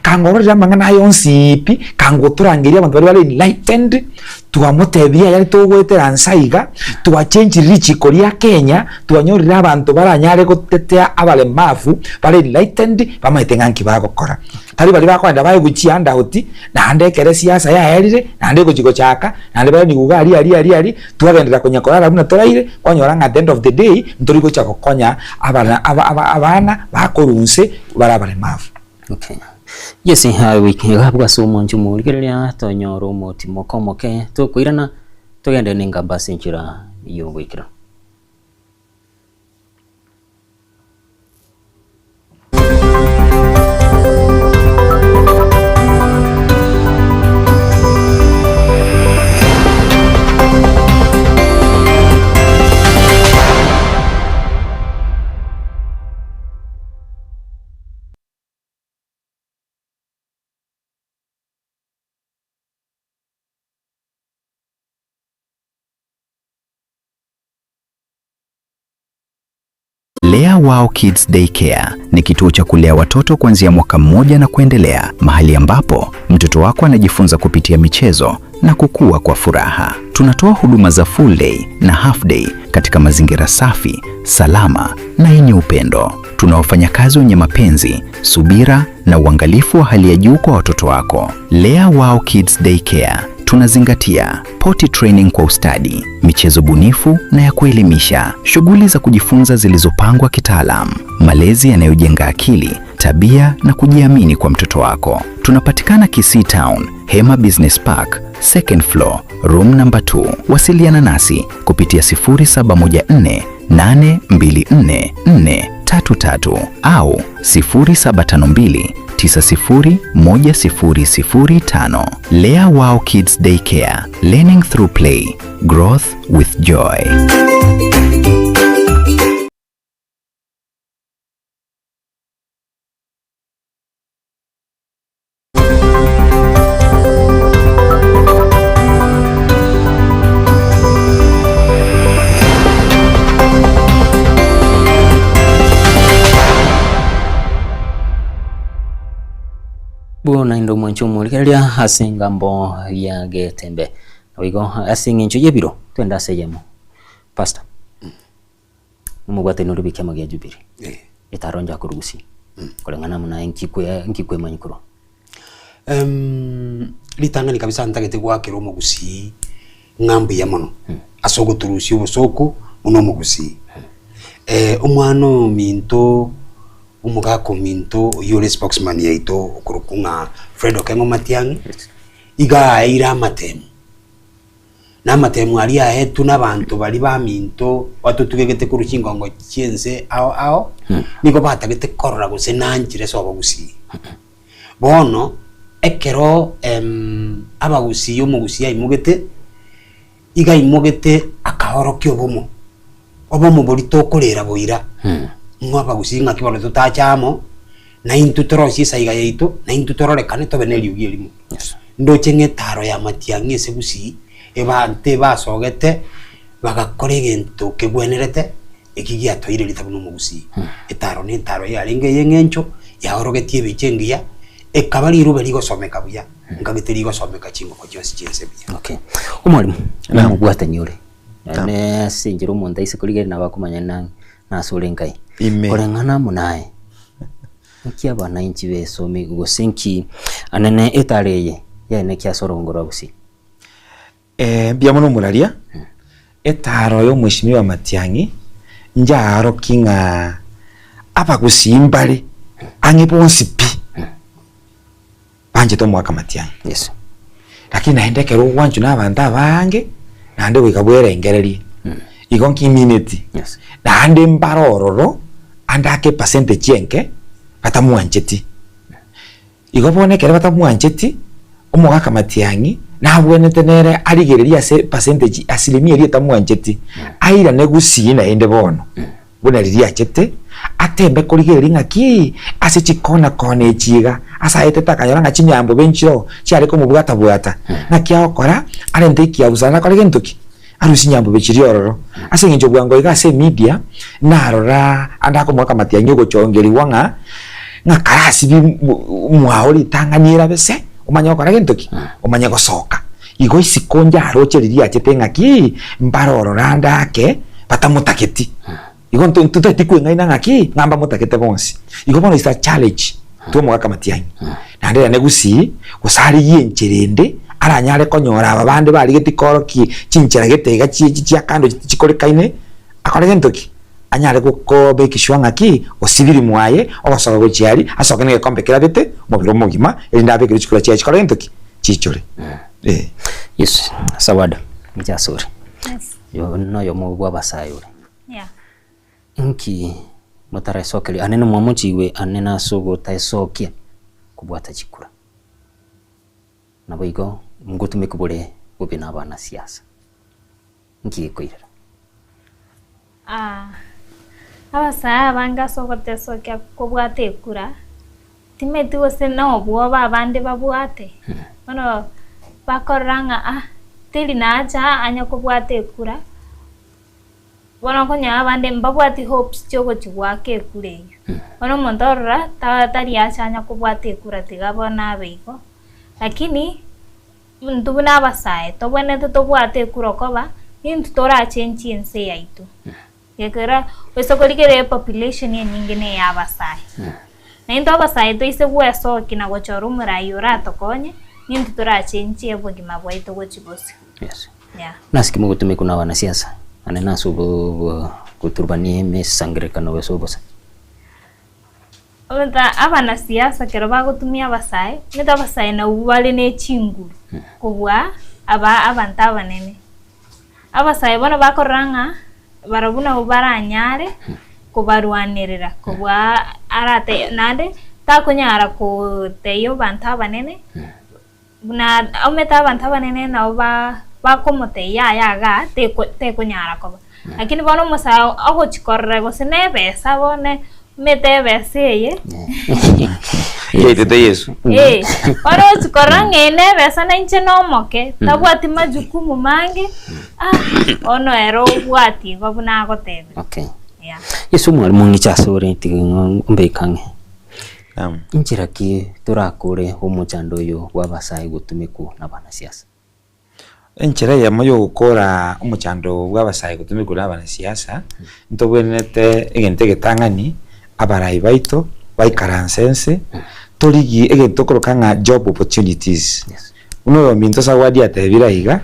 kangorora mangana yonsipi kangoturangiria abantu bari enlightened tuamutebia yari tugwetera nsaiga tuwa change rich koria Kenya tuanyorira abantu baranyare gutetea abalemavu bari enlightened bamaitenganki bagokora tari bari bakwenda baye guchianda uti na andekere siasa ya erire na ndego chiko chaka na ndebe ni gugari ari tuagendera konyakorara buna toraire kwanyoranga at the end of the day ntorigo chako konya abana bakorunse barabalemavu. Okay. Yes, wiki gabwa somo njumurigereria tonyoro motimo komoke tukwirana tugende ninga basi njira yo gwikira. Lea Wow Kids Daycare ni kituo cha kulea watoto kuanzia mwaka 1 na kuendelea, mahali ambapo mtoto wako anajifunza kupitia michezo na kukua kwa furaha. Tunatoa huduma za full day na half day katika mazingira safi, salama na yenye upendo. Tuna wafanyakazi wenye mapenzi, subira na uangalifu wa hali ya juu kwa watoto wako. Lea Wow Kids Daycare tunazingatia potty training kwa ustadi, michezo bunifu na ya kuelimisha, shughuli za kujifunza zilizopangwa kitaalamu, malezi yanayojenga akili, tabia na kujiamini kwa mtoto wako. Tunapatikana Kisii Town, Hema Business Park, second floor, room number 2. Wasiliana nasi kupitia 0714 824 433 au 0752 901005. Lea Wow Kids Daycare, learning through play, growth with joy. Bona indo mwancho mulikeria asingambo ya Getembe. Wigo asingincho yebiro twenda seyemo. Pastor. Mugwate no rubike magia jubiri. Itaronja kurugusi. Kolengana muna nkikwe manyikuro. Litanga ni kabisa ntagete kwa kiromo gusi ngambi ya mono. Asogo turusi ubosoko uno mugusi. Umwano minto umugako minto yule spokesman yaito kurukunga Fred Okengo Matiangi iga ira matemu na matemu ali ahetu n'abantu bali ba minto watu tugegete kurukingo ngo kienze ao niko batagete korora guse nanjire so bagusi bono ekero abagusi yo mugusi imugete iga imugete akahoro kyobomo obomo boli tokorera boira mwaba gusinga kibono tutachamo na intutorosi saiga yaito na intutorore kane to beneli ugirimo ndo chenge taro ya Matiangi ese gusi ebante basogete bagakore gento kegwenerete ekigia toire litabuno mugusi etaro ni taro ya lenge yengencho ya orogetie bichengia ekabali rube ligo someka buya ngagete ligo someka chingo ko cyose cyense buya. Okay umwalimu na mugwate nyure ne sinjiro munda ise kuligera nabakumanya nange nasulengai kolengana munaye Nkia bana inchi beso mi gosenki anene etareye ya ne kya sorongora gusi. Bia mono muraria. Etaro yo mweshimiwa Matiang'i njaro kinga apa kusimbali angiponsipi. Banje to mwaka Matiang'i. Yes. Lakini naendekero wanchu n'abantu abange nande wikabwere engererie. Igon community. Yes. Nande mbarororo andake percentage yenke batamuancheti. Igobone kere batamuancheti omwaka Matiang'i nabwene tenere arigereria se percentage asilimia iri tamuancheti. Aira negusi na ende bono. Buna riria chete atembe kurigereria ngaki ase chikona kone echiga asa eteta kanyora ngachinyambo benchiro cyari ko mubwata bwata nakia okora arende kia usana kore gentoki arusi nyambo bechiri ororo ase nginjo bwango igase media narora andako mwaka Matiang'i gochongeri wanga ngakarasi bi mwaori tanganyira bese umanya okora gentoki umanya gosoka igo isikonja arocheriria chete ngaki mbaroro randake batamutaketi igo ntutati kwengaina ngaki ngamba mutakete bonsi igo bono isa challenge tu mwaka Matiang'i nande negusi gusari yencherende aranyare konyora abande bari getikoroki chinchera getega chiya kando chikorekaine akore gentoki anyare gukobe kishwanga ki osibiri mwaye obasoga gochiari asoka ne kombe kirabete mobiro mogima erinda be kirikura chiya chikore gentoki chichore yes sawada mjasuri yes yo no yo mugwa basayure yeah inki mutare sokeli anene mwamuchiwe anena sogo taisokia kubwata chikura naboigo ngutume kubure bubina abana siasa inki koira abasaya banga sogo tesokia kubwata ekura timeti wose no bwo babande babwate bano bakoranga tili nacha anya kubwata ekura Wana konya abande mbabwati hopes chogo chiwake kure. Wana mondorra tari achanya kubwate ekura tigabona abego. Lakini ntubuna basaye to bwene to bwate ekura koba nintu tora change ense yaitu. Yekera wesokolikere population nyingine ya basaye. Na into basaye to ise bweso kina gochoro murayura tokonye nintu tora change ebogima bwaito gochibosi. Yes. Yeah. Nasikimo gutume kuna wanasiasa. Anena subo kuturbani mesangrekano wesobosa. Oda abana siasa kero bagutumia basaye nita basaye na ubale ne chingu kubwa aba abanta banene abasaye bona bakoranga barabuna ubaranyare kubarwanirira kubwa arate nade takunyara ko teyo banta banene na ometa banta banene na uba bakomote ya te kunyara ko lakini bono musa ago chikorre go sene besa bone mete beseye tete Yesu oro chikorra ngene besa na inche no moke tabwati majukumu mange ono ero bwati babuna gotebe okay yeah Yesu mwalimu ngichasore tingombe kange inchira ki turakure umuchando yo wabasaye gutumiku na bana siasa enchera ya moyo gukora umuchando bw'abasaye gutumikura abana siasa ntobwenete egente getangani abarai baito baikaransense toligi egento korokanga job opportunities uno minto sawadi atebira iga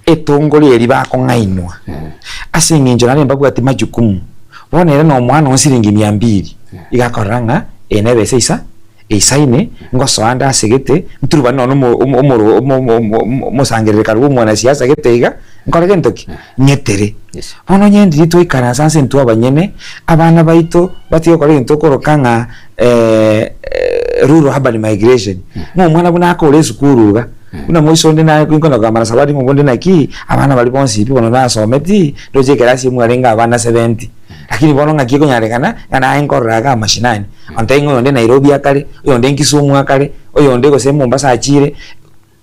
etongoli eri bakongainwa asinginjo nane mbabwati majukumu bonera no mwana osiringi 200 igakoranga enebe seisa isaine ngoso anda asegete mturuba no mosangerere karubu mwana siasa geteiga nkora gentoki nyetere bono nyendiri to ikaransanse ntu abanyene abana baito batiyo kore gento korokanga rural urban migration mwana buna akore sukuru una moisonde na kwinkono kamara sabadi ngondi naki abana bali bonsi bono na someti doje kerasi mwarenga abana 70 lakini bono ngaki ko nyarekana kana enkoraga mashinani ontengo onde Nairobi akale onde Kisumu akale onde gose Mombasa achire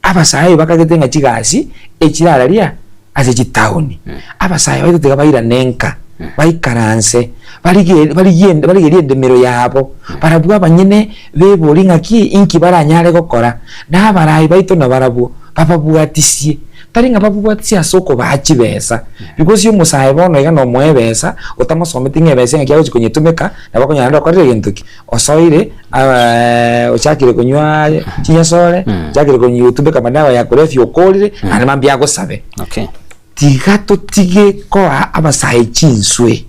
abasaye bakagetenga chigasi echirararia ase chitaoni abasaye baito tegabaira nenka baikaranse barigerie ndemero yabo barabwa abanyene bebori ngaki inki baranyare gukora na barayi baito na barabwo bababwatisie tari nga babubwatisia soko bakibesa because yo musaye bono iga no mwebesa utamasomete ngebesa ngaki aho kunyitumeka na bakonyanda kwa regentuki osoire ochakire kunywa chinyasore chakire kunyi YouTube kama dawa ya kulefya okolire ana mambi yako sabe tigato tige ko abasaye chinswe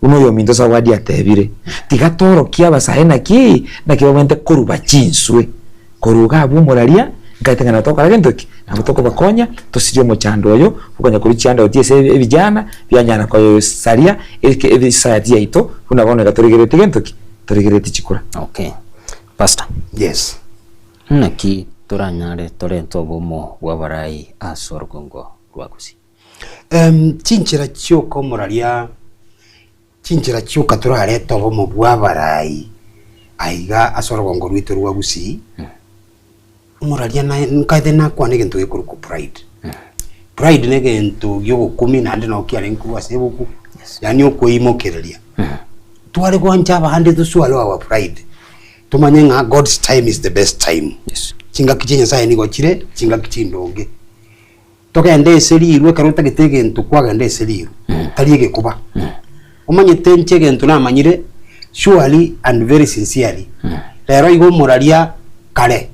uno yo mindo sawadi atebire tigatoro kia basaye naki na kibamente kuruba chinswe koruga abumuraria ngaitengana toka gentoki namutoko bakonya tosirio mochando oyo ukanya kuri chanda otiese ebijana byanyana ko saria eke society yaito unabona gatorigerete gentoki torigerete chikura. Okay, pastor. Yes. Naki turanyare torento bomo wabarai asorgongo rwagusi. Chinchira cyuko muraria chinchira cyuka turare tobo mu bwabarai aiga asorgongo rwito rwagusi. Muraria na nkaide na kwane gento yekuru ku pride. Pride ne gento yo 10 na ndi no kiare nkuwa sebuku. Yani okuyimokereria. Tuwale gwanja bahande tuswalo our pride. Tumanye nga God's time is the best time. Yes. Chinga kichenya saye ni gochire chinga kichindonge. Toka ende seriru karuta gitege ntu kwaga ende seriru. Taliege kuba. Umanye tenche gento na manyire surely and very sincerely. Lero igo muraria kale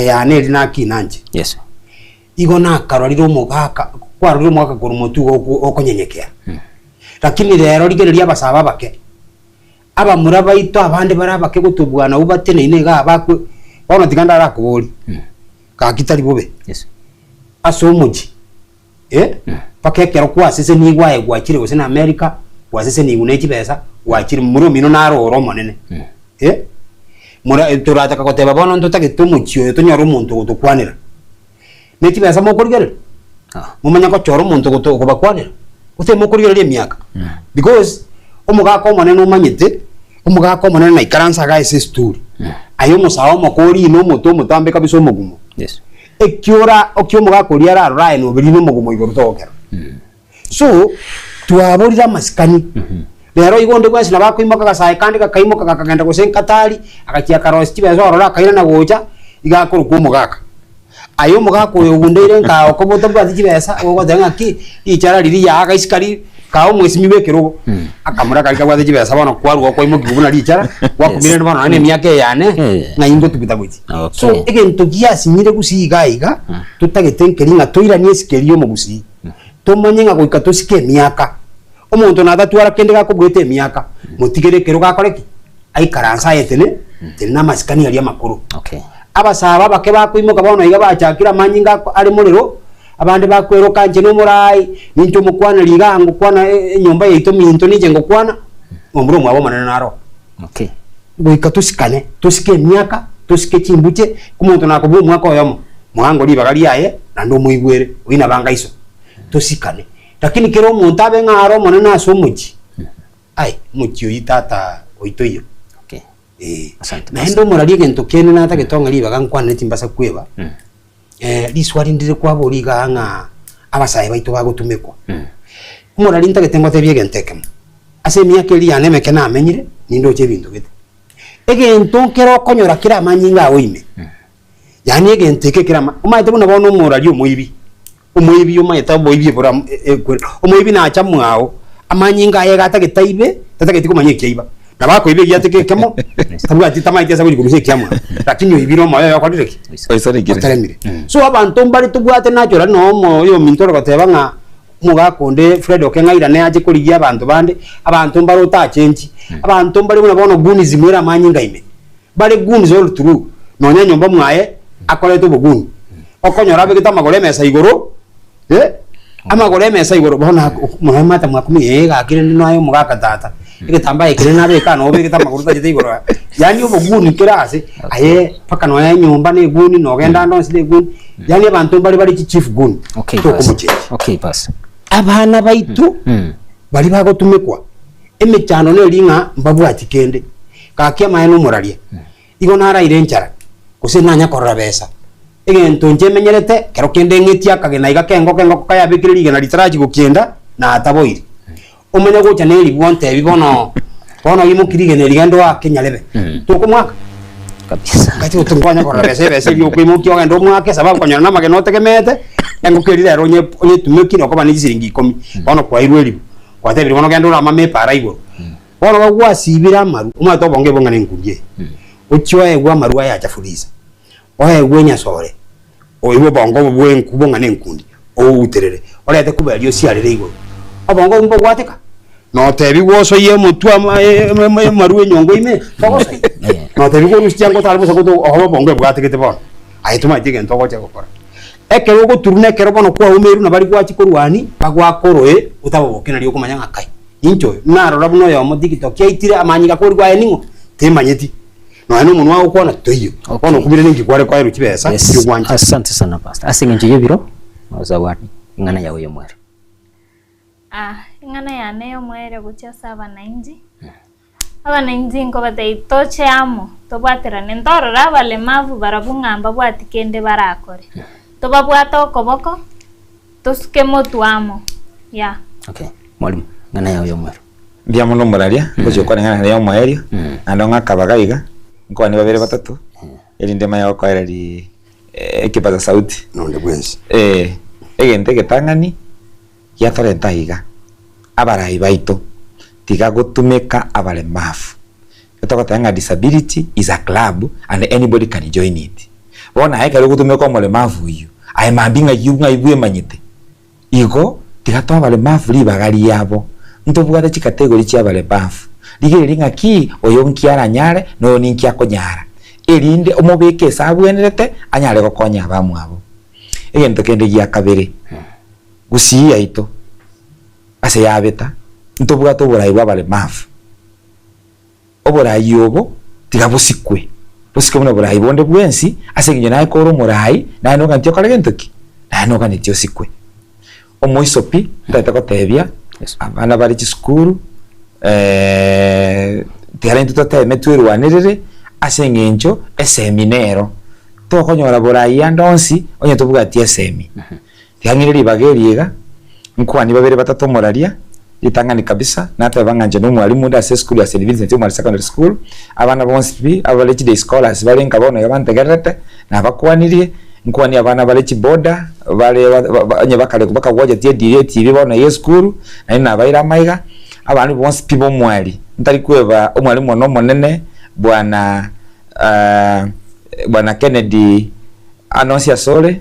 yane rina kinanje. Yes. Igo na karoriro mugaka kwaruriro mwaka kurumotu okonyenyekea. Lakini lero rigereria basaba bake. Aba muraba ito abande barabake gutubwana ubatene inega bakwe bona tiganda rakubori. Ka kitari bobe. Yes. Aso muji. Pakekero kwa sese ni gwaye gwakire gose na America, kwa sese ni unechi besa, gwakire muro mino naro oromo nene. Mura turata ka koteba bono ntotake tumuchyo tonyaro muntu gutukwanira. Neti besa mokurigere. Mumanya ko choro muntu gutubakwanira. Ute mokurigere myaka. Because omugako monene umanyite, omugako monene na ikaransa ga ese story. Ayo musawo mokori no muto mutambe kabiso mugumo. Yes. Ekiora okyomuga liara rai no biri no mugumo igorotokera. So tuaborira masikani. Lero igonde kwasi na bakwimoka gasaye kandi kakaimoka kakagenda gosenkatari akakia karosi tibezo orora kaira na gocha igakuru kumugaka. Ayo mugako yogundire nka okoboto bwazi kibesa ogotenga ki ichara riri ya akaisikari kawo mwesimi bekerogo akamura kalika bwazi kibesa bana kwaru ko imoki buna richara wakumire bana ane myake yane na ingo tupita gwiti. So egento giasi nyire gusiga iga tutagetenkeri nga toira niesikerio mugusi tomanye nga goika tosike myaka omuntu na tatu arakende gakubwete myaka mutigere kero gakoreki aikaransa yetene tena masikani yali amakuru. Okay. Abasaba bake bakwimoka bano iga bachakira manyinga ari muriro abande bakwero kanje no murai ninto mukwana ligango kwana nyomba yeito minto nije ngo kwana omburo mwabo manana naro. Okay. Goika tusikane tusike myaka tusike chimbuche kumuntu nakubu mwaka oyomo mwango libagali yaye na ndo muigwere wina banga iso tusikane. Lakini kero omuntu abe ngaro manana aso muchi ai muchi oyitata oitoyo. Na endo murari gento kene na tagetonga libaga nkwana timbasa kweba. Liswari ndire kwabo liga nga abasaye baito bagutumekwa. Murari ntagetengo tebye genteke. Ase myake li aneme kena amenyire nindo che bintu gete. Egento kero konyora kira manyinga oime. Yani egenteke kira umaite buna bono murari omuibi. Omuibi umaite boibi bora omuibi na acha mwao amanyinga yega tagetaibe tatageti manyike kiiba. Nabako ibe yateke kemo tabuga titamaite asa kugumise kyamwa lakini ibiro mayo yakwadireki oisoregire. So abantu mbali tubwate nachora no mo yo mintoro bateba nga mugakonde Fred Okengaira ne aje kurigia abantu bande abantu mbaro ta change abantu mbali buna bono guni zimwera manyinga ime bale guni zo turu no nya nyomba mwaye akole to buguni okonyora be kitamagore mesa igoro amagore mesa igoro bona muhamata mwakumi gakire no ayo mugaka tata igitamba ikire nabe kana obe kitamagoro ta igoro yani ubuguni kirase aye paka no ya nyomba ne guni no genda ndo sile guni yani abantu bali chief guni. Okay. Okay pass. Abana baitu bali bagotumekwa emechano ne linga mbabu atikende kakia mayano murarie igo nara irenchara kusenanya korra besa egento njemenyerete kero kende ngetia kagena iga kengo kaya bikiri igena litaraji gukienda na ataboiri umenya gocha ne libonte bibono bono imukirige ne ligendo wa Kenya lebe tukumwaka kabisa ngati utungwanya kora bese byo kwimukyo ngendo mwake sababu kwanyana namage notekemete engukirire ronye tumukire okoba ni siringi 10 bono kwa irweli kwa tebiri bono ngendo na mame para igoro bono bagwa sibira maru umato bonge bonga nengubye uchwe gwa maru aya chafuriza ohe gwenya sore oibo bongo bwe nkubonga nenkundi o uterere orete kubalio siarire igoro abongo mbo gwateka no tebi woso ye mutwa maru enyongo ime togosa no tebi ko rusyango talbo sakoto oho bongo bwatekete bono ayituma tige ntogo cyo gukora ekero go turune kero bono kwa umeru na bari kwa chikorwani bagwa koroe utabobokena rio kumanya ngakai incho naro rabuno yo mo TikTok yaitire amanyika ko rwa eningo temanyeti no eno munwa ukona toyo bono kubire ningi kware kwa iruki besa cyugwanje. Asante sana pastor asingenje yebiro zawadi ngana yawe yomwere ingana ya neyo mwere gucha saba nainji abaninji ngo bataitoche amo tobwaterane ndorora balemavu barabungamba bwatikende barakore tobabwata okoboko tosuke motu amo ya okay mwalimu ngana yawe yomwere bya muno muralia gojo kwa ngana yawe mwere andonga kabagaiga ngo ni babere batatu elinde mayo kwa eri ekipaza sauti no ndebwensi egente getangani ya torentaiga abarai baito tiga gutumika abalemavu yotokotanga disability is a club and anybody can join it bona haikari gutumika omulemavu uyu aimambinga yunga ibwe manyite igo tiga to abalemavu libagari yabo ntobwate chikategori chi abalemavu ligere linga ki oyonki aranyare no ninki akonyara erinde omubeke sabwenerete anyare gokonya abamu abo egento kende ya kabere gusiya ito ase yabeta ntobwa to borai bwabale mafu oborai obo tigabusikwe busike muno borai bonde bwensi ase nginyo naye koro morai naye no kantyo kale gentoki naye no kanityo sikwe omoisopi tata kotebia abana bari chi skuru tiarento tote metwerwanirire ase nginjo eseminero to konyora borai andonsi onye tobuga tie semi tiangiriri bageriega nkwani babere batatu moraria itangani kabisa nata banganje no mwalimu da school ya St Vincent Umar Secondary School abana bonsi abaleki de scholars bale nkabona yabantegerete na bakwanirie nkwani abana baleki boda bale anye bakale kubaka waje tie direct ibona ye school na ina baira maiga abantu bonsi pibo mwali ntari kweba omwalimu no monene bwana Kennedy Anosia Sole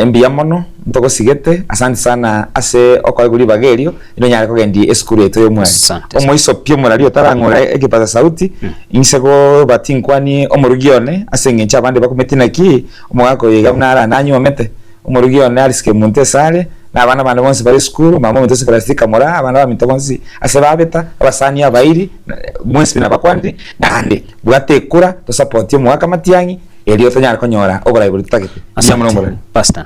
mbia mono ntoko sigete asante sana ase okwaguri bagerio ino nyare kogendi esukuru yeto yo mwali omoiso pio morali otarangora ekipaza sauti insego batinkwani omorugione ase ngencha bande bakumetina ki omwako yega unara nanyo mete omorugione aliske munte sale na abana bande bonse bari esukuru mama mutose plastika mora abana bamite bonse ase babeta abasani abairi mwensi na bakwandi nande bwate kura to support yo mwaka matiangi elio tanyara konyora ogora iburi tutakete asante pastor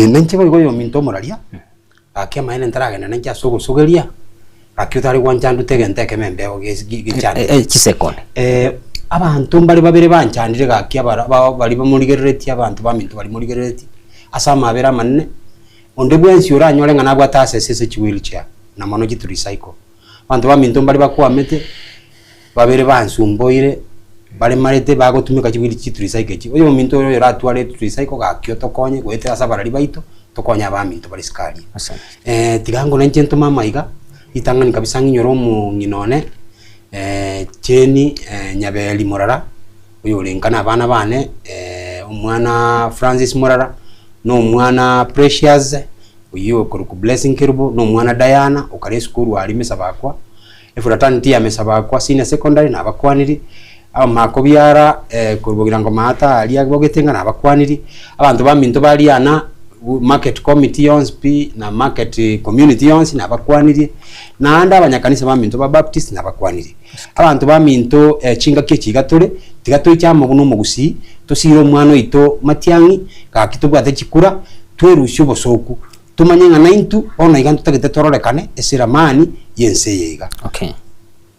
nenche boyo yo minto moralia akia maene ntaragena nenche sugeria akyo tari kwanchandu tegente kemembe ogechane chisekone abantu bali babere banchandire gakia bali bamurigereti abantu baminto bali murigereti asa mabera manne onde bwensi uranyore ngana gwatase sese chiwheelchair na mono jitu recycle abantu baminto bali bakwamete babere bansumboire bale marete bagotumika chibiri chitu recycle chi oyo minto yo ratwale tu recycle ga kyoto konye gwetera sabarali baito tokonya ba minto bali skali tigango nenche ntoma maiga itangani kabisa nginyoro mu nginone cheni nyabeli morara oyo lenkana abana bane omwana Francis Morara no omwana Precious oyo koruku Blessing Kirubo no omwana Diana okare school ali mesabakwa efuratani ya mesabakwa senior secondary na bakwaniri makobiara kurubugira ngo mata ali agogetenga na bakwaniri abantu baminto baliana market committee onsp na market community ons na bakwaniri na anda abanyakanisa baminto ba Baptist na bakwaniri abantu baminto chinga kigatore tigatore cyamo no mugusi tosiro mwana ito matiangi ka kitubwate chikura twerushyo bosoku tumanyenga na intu ona igantu tagete tororekane esiramani yense yega okay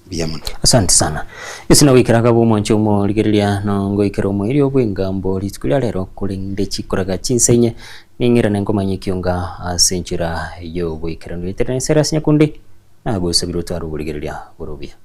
biyamana asante sana isina wikiraga bo moncho mo ligerilia no ngoikero mo iri obwengambo litkulia lero kulinde chikoraga chinsenye ningira nengo manyikionga asenjira yo bwikira no internet Cyrus Nyakundi na gusabira utaro burigereria borobia.